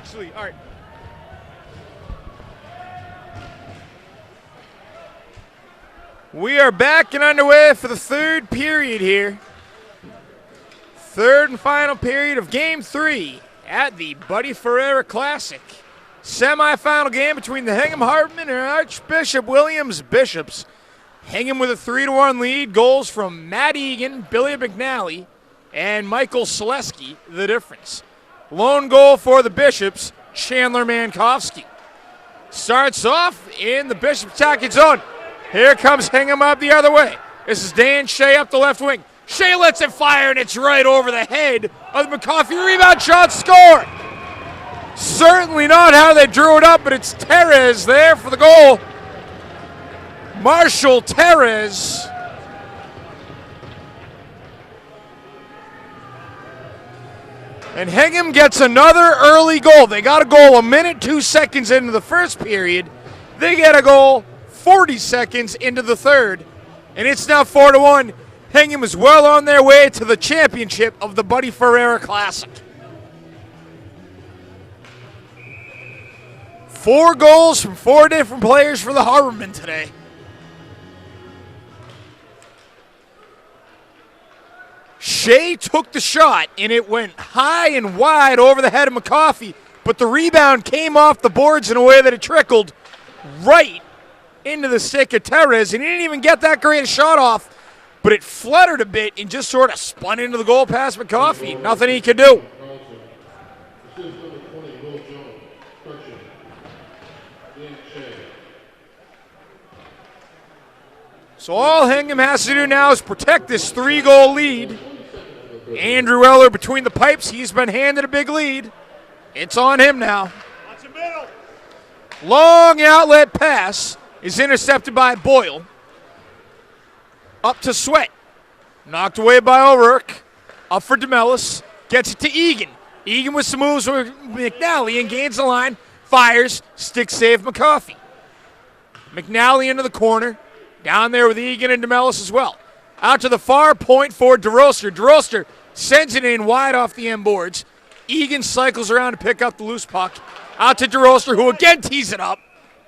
Speaker 1: actually, all right. We are back and underway for the third period here. Third and final period of Game 3 at the Buddy Ferreira Classic. Semi-final game between the Hingham Hartman and Archbishop Williams Bishops. Hingham with a 3-1 lead. Goals from Matt Egan, Billy McNally, and Michael Selesky, the difference. Lone goal for the Bishops, Chandler Mankowski. Starts off in the Bishop attacking zone. Here comes Hingham up the other way. This is Dan Shea up the left wing. Shea lets it fire, and it's right over the head of the McCoffey. Rebound shot, score! Certainly not how they drew it up, but it's Terez there for the goal. Marshall Terez. And Hingham gets another early goal. They got a goal a minute, 2 seconds into the first period. They get a goal 40 seconds into the third. And it's now 4-1. Hingham is well on their way to the championship of the Buddy Ferreira Classic. 4 goals from 4 different players for the Harbormen today. Shea took the shot, and it went high and wide over the head of McCoffey, but the rebound came off the boards in a way that it trickled right into the stick of Terez, and he didn't even get that great a shot off, but it fluttered a bit and just sort of spun into the goal past McCoffey. Nothing he could do. So all Hingham has to do now is protect this 3-goal lead. Andrew Eller between the pipes. He's been handed a big lead. It's on him now. Long outlet pass is intercepted by Boyle. Up to Sweat. Knocked away by O'Rourke. Up for DeMellis. Gets it to Egan. Egan with some moves with McNally and gains the line. Fires. Stick save McCoffey. McNally into the corner. Down there with Egan and DeMellis as well. Out to the far point for DeRoster. DeRoster sends it in wide off the end boards. Egan cycles around to pick up the loose puck. Out to DeRoster, who again tees it up.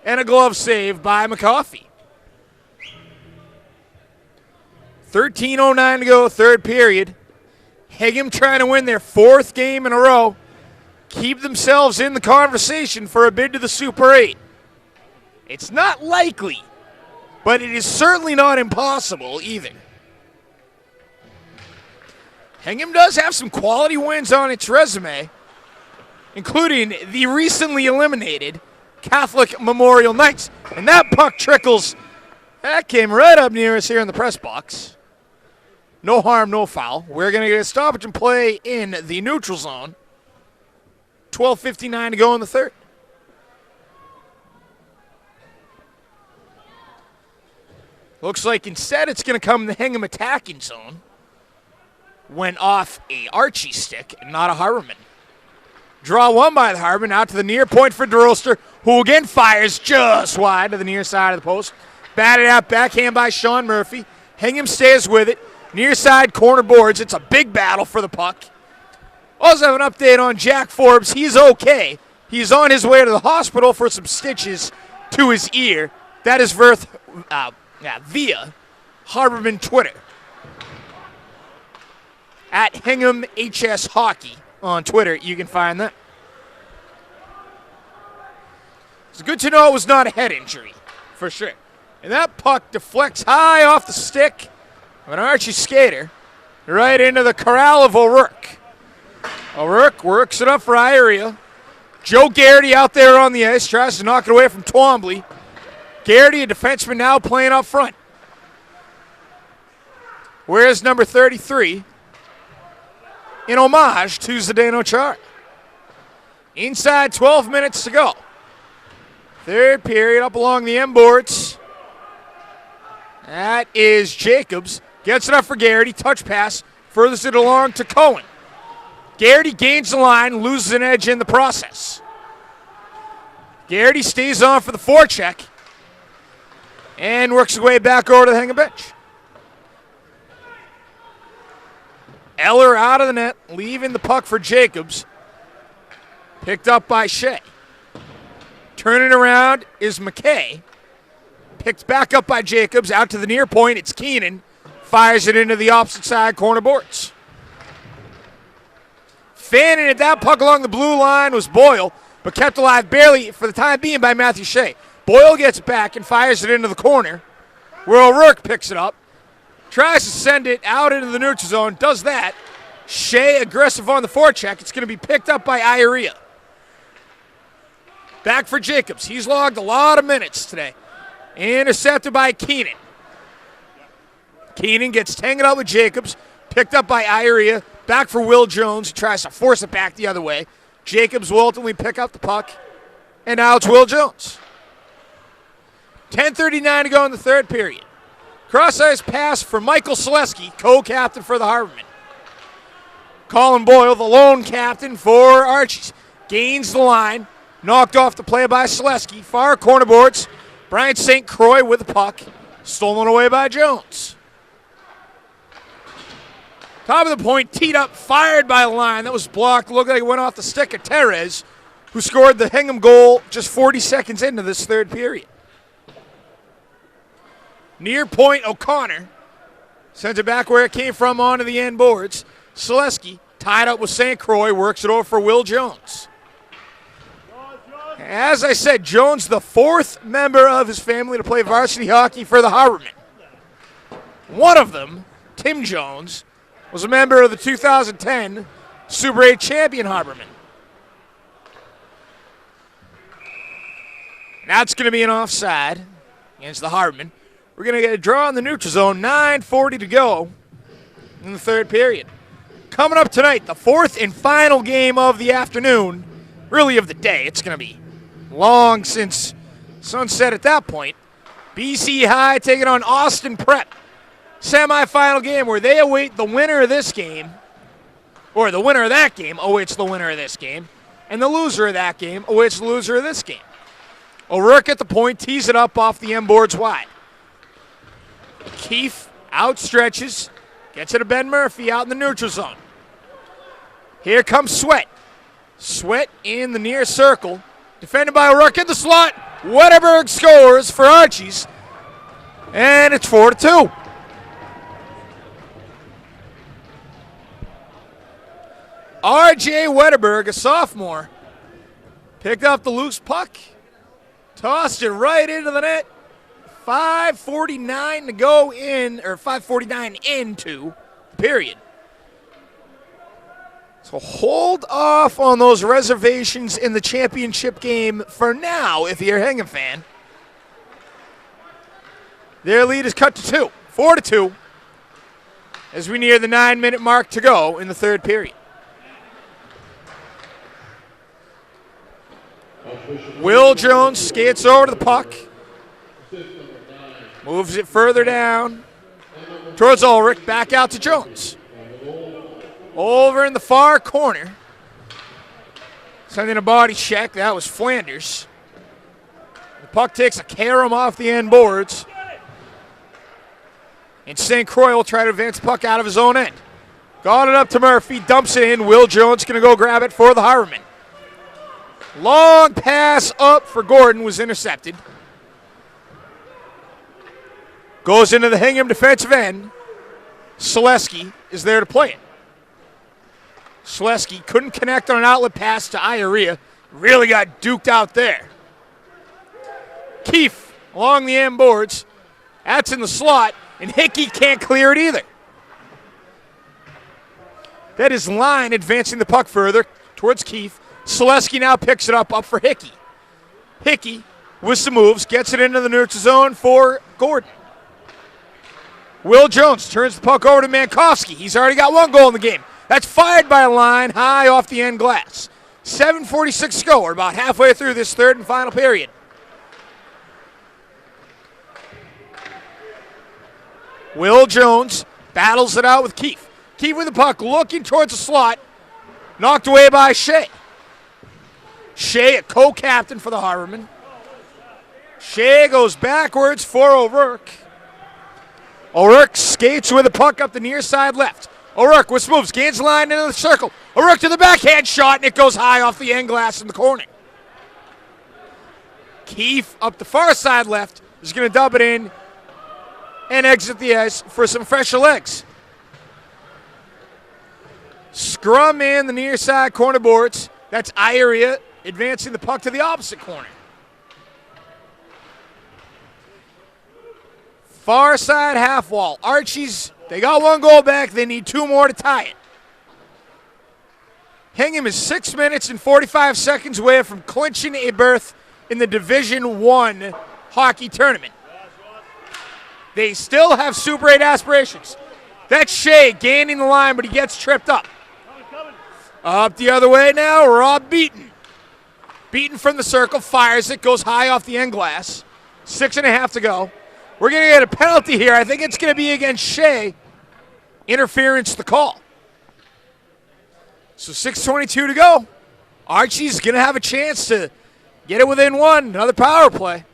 Speaker 1: And a glove save by McCoffey. 13:09 to go, third period. Hingham trying to win their 4th game in a row. Keep themselves in the conversation for a bid to the Super 8. It's not likely, but it is certainly not impossible either. Hingham does have some quality wins on its resume, including the recently eliminated Catholic Memorial Knights. And that puck trickles. That came right up near us here in the press box. No harm, no foul. We're going to get a stoppage and play in the neutral zone. 12:59 to go in the third. Looks like instead it's going to come in the Hingham attacking zone. Went off a Archie stick and not a Harborman. Draw one by the Harborman out to the near point for DeRoster, who again fires just wide to the near side of the post. Batted out, backhand by Sean Murphy. Hingham stays with it. Near side corner boards. It's a big battle for the puck. Also have an update on Jack Forbes. He's okay. He's on his way to the hospital for some stitches to his ear. That is via Harborman Twitter. At Hingham HS Hockey on Twitter, you can find that. It's good to know it was not a head injury, for sure. And that puck deflects high off the stick of an Archie skater right into the corral of O'Rourke. O'Rourke works it up for Ioria. Joe Garrity out there on the ice, tries to knock it away from Twombly. Garrity, a defenseman now playing up front. Where's number 33? In homage to Zdeno Chara. Inside 12 minutes to go. Third period up along the end boards. That is Jacobs. Gets it up for Garrity. Touch pass. Furthers it along to Cohen. Garrity gains the line, loses an edge in the process. Garrity stays on for the forecheck and works his way back over to the Hingham bench. Eller out of the net, leaving the puck for Jacobs. Picked up by Shea. Turning around is McKay. Picked back up by Jacobs. Out to the near point, it's Keenan. Fires it into the opposite side corner boards. Fanning at that puck along the blue line was Boyle, but kept alive barely for the time being by Matthew Shea. Boyle gets back and fires it into the corner, where O'Rourke picks it up. Tries to send it out into the neutral zone. Does that. Shea aggressive on the forecheck. It's going to be picked up by Iarea. Back for Jacobs. He's logged a lot of minutes today. Intercepted by Keenan. Keenan gets tangled up with Jacobs. Picked up by Iarea. Back for Will Jones. He tries to force it back the other way. Jacobs will ultimately pick up the puck. And now it's Will Jones. 10:39 to go in the third period. Cross-ice pass for Michael Selesky, co-captain for the Harbormen. Colin Boyle, the lone captain for Archies, gains the line. Knocked off the play by Selesky. Far corner boards. Brian St. Croix with the puck. Stolen away by Jones. Top of the point, teed up, fired by a line. That was blocked. Looked like it went off the stick of Terez, who scored the Hingham goal just 40 seconds into this third period. Near point, O'Connor sends it back where it came from onto the end boards. Selesky, tied up with St. Croix, works it over for Will Jones. As I said, Jones, the fourth member of his family to play varsity hockey for the Harbormen. One of them, Tim Jones, was a member of the 2010 Super 8 champion Harbormen. That's going to be an offside against the Harbormen. We're going to get a draw in the neutral zone, 9:40 to go in the third period. Coming up tonight, the fourth and final game of the afternoon, really of the day. It's going to be long since sunset at that point. BC High taking on Austin Prep. Semifinal game where they await the winner of this game, or the winner of that game awaits the winner of this game, and the loser of that game awaits the loser of this game. O'Rourke at the point, tees it up off the end boards wide. Keefe outstretches, gets it to Ben Murphy out in the neutral zone. Here comes Sweat. Sweat in the near circle. Defended by O'Rourke in the slot. Wetterberg scores for Archies. And it's 4-2. R.J. Wetterberg, a sophomore, picked up the loose puck. Tossed it right into the net. 5:49 to go in, or 5:49 into the period. So hold off on those reservations in the championship game for now if you're a Hingham fan. Their lead is cut to 2, 4-2, as we near the 9-minute mark to go in the third period. Will Jones skates over to the puck. Moves it further down towards Ulrich. Back out to Jones. Over in the far corner. Sending a body check. That was Flanders. The puck takes a carom off the end boards. And St. Croix will try to advance the puck out of his own end. Got it up to Murphy. Dumps it in. Will Jones going to go grab it for the Harbormen. Long pass up for Gordon was intercepted. Goes into the Hingham defensive end. Selesky is there to play it. Selesky couldn't connect on an outlet pass to Iarea. Really got duked out there. Keefe along the end boards. That's in the slot, and Hickey can't clear it either. That is Line advancing the puck further towards Keefe. Selesky now picks it up for Hickey. Hickey, with some moves, gets it into the neutral zone for Gordon. Will Jones turns the puck over to Mankowski. He's already got one goal in the game. That's fired by a line high off the end glass. 7:46 to go. We're about halfway through this third and final period. Will Jones battles it out with Keefe. Keefe with the puck, looking towards the slot. Knocked away by Shea. Shea, a co-captain for the Harbormen. Shea goes backwards for O'Rourke. O'Rourke skates with the puck up the near side left. O'Rourke with moves, gains the line into the circle. O'Rourke to the backhand shot, and it goes high off the end glass in the corner. Keefe up the far side left is going to dub it in and exit the ice for some fresher legs. Scrum in the near side corner boards. That's Ioria advancing the puck to the opposite corner. Far side half wall. Archie's, they got 1 goal back. They need 2 more to tie it. Hingham is 6 minutes and 45 seconds away from clinching a berth in the Division I hockey tournament. They still have Super 8 aspirations. That's Shea gaining the line, but he gets tripped up. Up the other way now, Rob Beaton. Beaton from the circle, fires it, goes high off the end glass. 6.5 to go. We're going to get a penalty here. I think it's going to be against Shea. Interference the call. So 6:22 to go. Archie's going to have a chance to get it within 1. Another power play.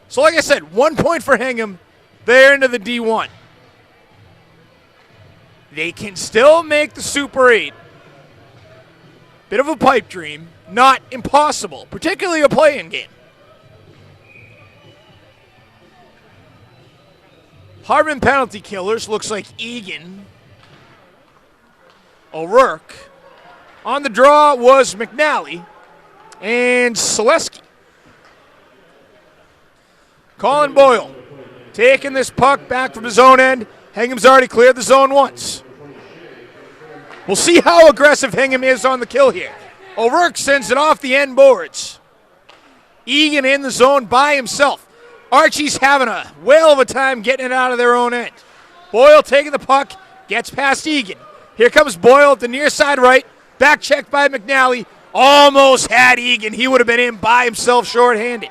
Speaker 1: So like I said, 1 point for Hingham. They're into the D1. They can still make the Super 8. Bit of a pipe dream. Not impossible, particularly a play-in game. Harmon penalty killers looks like Egan. O'Rourke. On the draw was McNally and Selesky. Colin Boyle taking this puck back from his own end. Hingham's already cleared the zone once. We'll see how aggressive Hingham is on the kill here. O'Rourke sends it off the end boards. Egan in the zone by himself. Archie's having a whale of a time getting it out of their own end. Boyle taking the puck, gets past Egan. Here comes Boyle at the near side right. Back checked by McNally. Almost had Egan. He would have been in by himself shorthanded.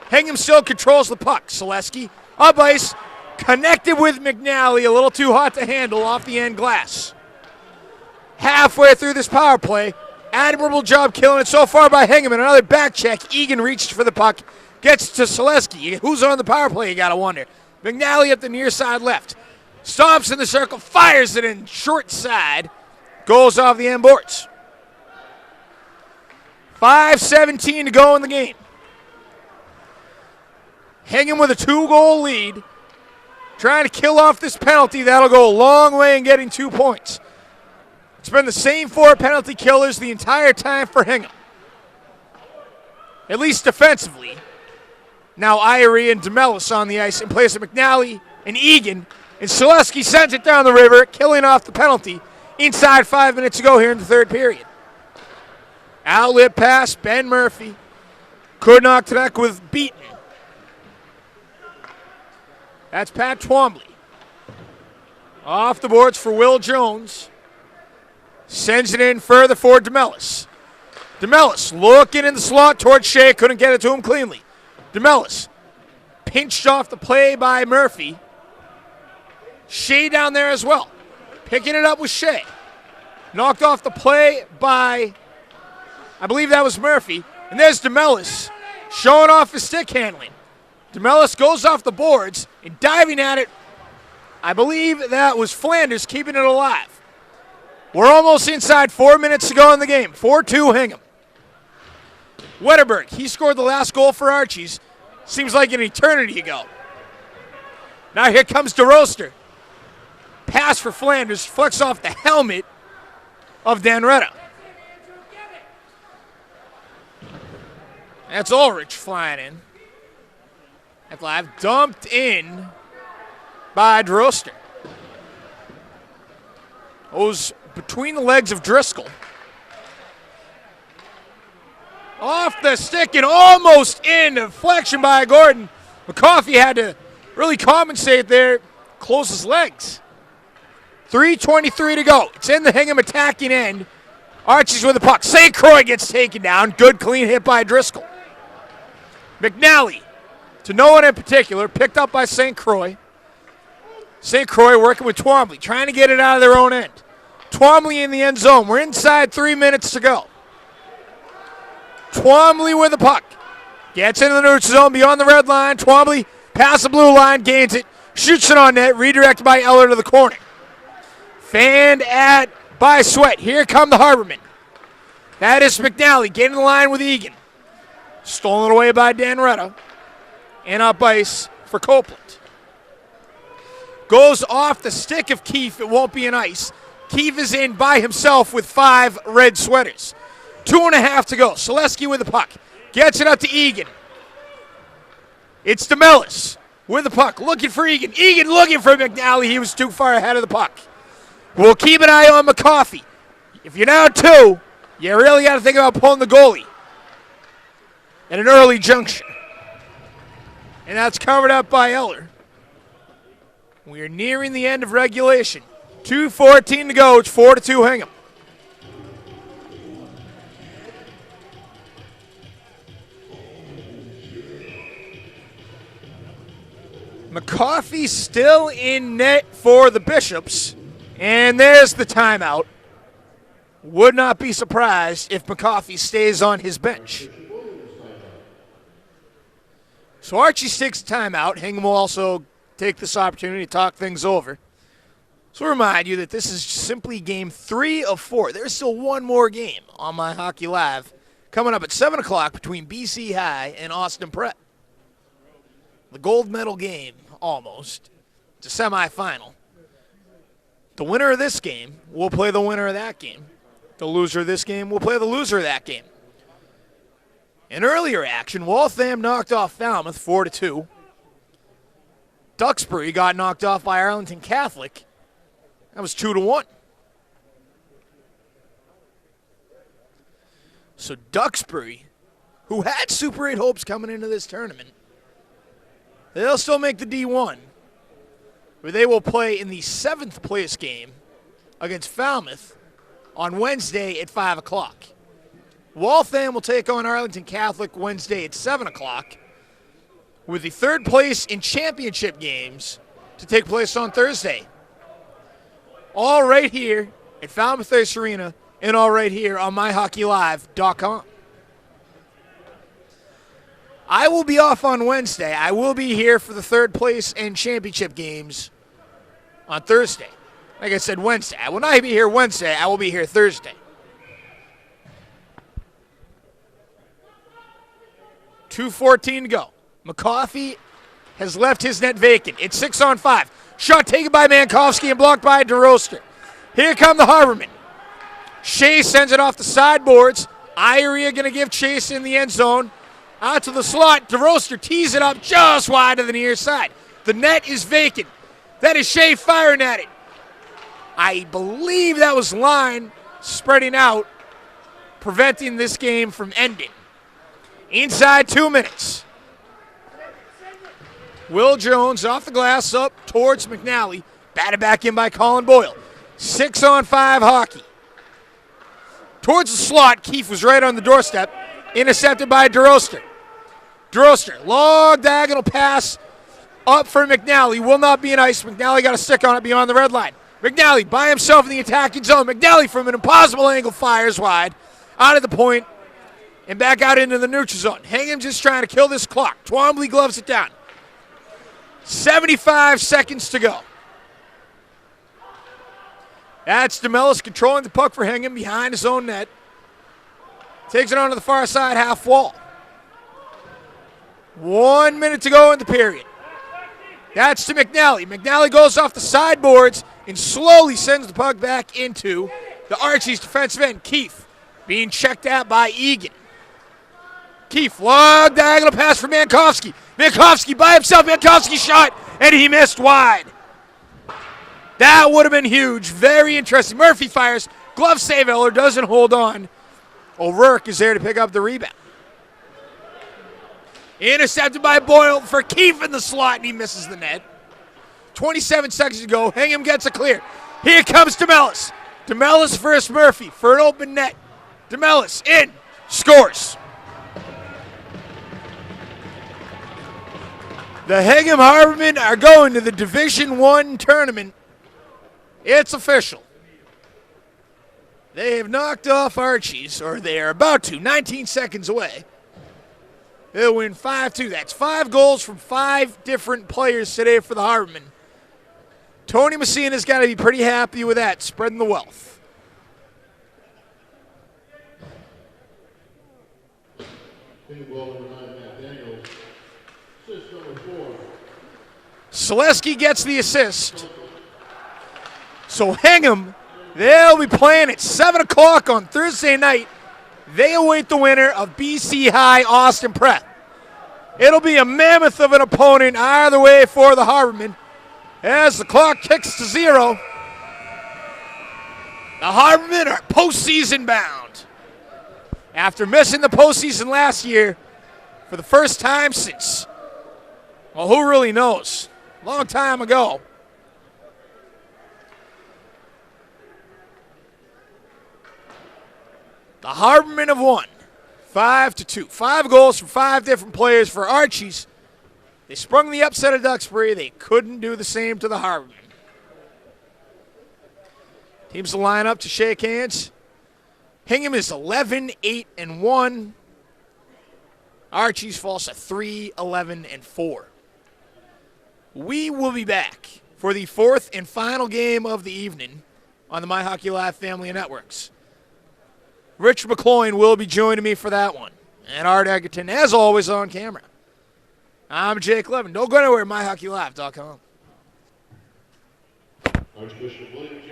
Speaker 1: Hingham still controls the puck. Selesky up ice, connected with McNally. A little too hot to handle off the end glass. Halfway through this power play, admirable job killing it so far by Hingham. And another back check. Egan reached for the puck. Gets to Selesky. Who's on the power play, you got to wonder. McNally up the near side left. Stops in the circle, fires it in short side. Goes off the end boards. 5:17 to go in the game. Hingham with a 2-goal lead. Trying to kill off this penalty. That'll go a long way in getting 2 points. It's been the same 4 penalty killers the entire time for Hingham. At least defensively. Now Irie and DeMellis on the ice in place of McNally and Egan. And Selesky sends it down the river, killing off the penalty inside 5 minutes to go here in the third period. Outlet pass, Ben Murphy. Could not connect with Beaton. That's Pat Twombly. Off the boards for Will Jones. Sends it in further for DeMellis. DeMellis looking in the slot towards Shea. Couldn't get it to him cleanly. DeMellis pinched off the play by Murphy. Shea down there as well. Picking it up with Shea. Knocked off the play by, I believe that was Murphy. And there's DeMellis showing off his stick handling. DeMellis goes off the boards and diving at it. I believe that was Flanders keeping it alive. We're almost inside 4 minutes to go in the game. 4-2 Hingham. Wetterberg, he scored the last goal for Archie's. Seems like an eternity ago. Now here comes DeRoster. Pass for Flanders, flicks off the helmet of Danretta. That's Ulrich flying in. That live dumped in by DeRoster. Goes between the legs of Driscoll. Off the stick and almost in. Deflection by Gordon. McCoffey had to really compensate there. Close his legs. 3:23 to go. It's in the Hingham attacking end. Archie's with the puck. St. Croix gets taken down. Good clean hit by Driscoll. McNally, to no one in particular, picked up by St. Croix. St. Croix working with Twombly, trying to get it out of their own end. Twombly in the end zone. We're inside 3 minutes to go. Twombly with the puck. Gets into the neutral zone beyond the red line. Twombly past the blue line, gains it, shoots it on net, redirected by Eller to the corner. Fanned at by Sweat. Here come the Harbormen. That is McNally getting in the line with Egan. Stolen away by Dan Retta. And up ice for Copeland. Goes off the stick of Keefe. It won't be an ice. Keefe is in by himself with 5 red sweaters. 2.5 to go. Selesky with the puck. Gets it up to Egan. It's DeMellis with the puck. Looking for Egan. Egan looking for McNally. He was too far ahead of the puck. We'll keep an eye on McCoffey. If you're down 2, you really got to think about pulling the goalie at an early junction. And that's covered up by Eller. We are nearing the end of regulation. 2:14 to go. It's 4-2 Hingham. McCoffey still in net for the Bishops. And there's the timeout. Would not be surprised if McCoffey stays on his bench. So Archie takes a timeout. Hingham will also take this opportunity to talk things over. So remind you that this is simply game 3 of 4. There's still one more game on MyHockeyLive coming up at 7 o'clock between BC High and Austin Prep. The gold medal game, almost. It's a semifinal. The winner of this game will play the winner of that game. The loser of this game will play the loser of that game. In earlier action, Waltham knocked off Falmouth 4-2. Duxbury got knocked off by Arlington Catholic. That was 2-1. So Duxbury, who had Super 8 hopes coming into this tournament, they'll still make the D1, where they will play in the 7th place game against Falmouth on Wednesday at 5 o'clock. Waltham will take on Arlington Catholic Wednesday at 7 o'clock, with the 3rd place in championship games to take place on Thursday. All right here at Falmouth Ice Arena and all right here on MyHockeyLive.com. I will be off on Wednesday. I will be here for the 3rd place and championship games on Thursday. Like I said, Wednesday. I will not be here Wednesday. I will be here Thursday. 2:14 to go. McCoffey has left his net vacant. It's 6-on-5. Shot taken by Mankowski and blocked by DeRoster. Here come the Harbormen. Shea sends it off the sideboards. Iria going to give chase in the end zone. Out to the slot. DeRoster tees it up just wide of the near side. The net is vacant. That is Shea firing at it. I believe that was line spreading out, preventing this game from ending. Inside 2 minutes. Will Jones off the glass up towards McNally. Batted back in by Colin Boyle. 6-on-5 hockey. Towards the slot. Keefe was right on the doorstep. Intercepted by DeRoster. DeRoster, long diagonal pass up for McNally. Will not be an ice. McNally got a stick on it beyond the red line. McNally by himself in the attacking zone. McNally from an impossible angle fires wide. Out of the point. And back out into the neutral zone. Hingham just trying to kill this clock. Twombly gloves it down. 75 seconds to go. That's DeMellis controlling the puck for Hingham behind his own net. Takes it onto the far side half wall. 1 minute to go in the period. That's to McNally. McNally goes off the sideboards and slowly sends the puck back into the Archie's defensive end. Keefe being checked out by Egan. Keefe, long diagonal pass for Mankowski. Mankowski by himself. Mankowski shot, and he missed wide. That would have been huge. Very interesting. Murphy fires. Glove save. Eller doesn't hold on. O'Rourke is there to pick up the rebound. Intercepted by Boyle for Keefe in the slot, and he misses the net. 27 seconds to go. Hingham gets a clear. Here comes DeMellis. DeMellis versus Murphy for an open net. DeMellis in. Scores. The Hingham Harbormen are going to the Division I tournament. It's official. They have knocked off Archie's, or they are about to, 19 seconds away. They'll win 5-2. That's 5 goals from 5 different players today for the Harbormen. Tony Messina's got to be pretty happy with that, spreading the wealth. Selesky gets the assist. So Hingham, they'll be playing at 7 o'clock on Thursday night. They await the winner of BC High Austin Prep. It'll be a mammoth of an opponent either way for the Harbormen as the clock ticks to 0. The Harbormen are postseason bound. After missing the postseason last year for the first time since, well, who really knows? Long time ago. The Harbormen have won 5-2. 5 goals from 5 different players for Archies. They sprung the upset of Duxbury. They couldn't do the same to the Harbormen. Teams will line up to shake hands. Hingham is 11-8-1. Archies falls to 3-11-4. We will be back for the 4th and final game of the evening on the MyHockeyLive family of networks. Rich McCloyne will be joining me for that one. And Art Egerton, as always, on camera. I'm Jake Levin. Don't go anywhere, MyHockeyLive.com.
Speaker 2: Archbishop Williams,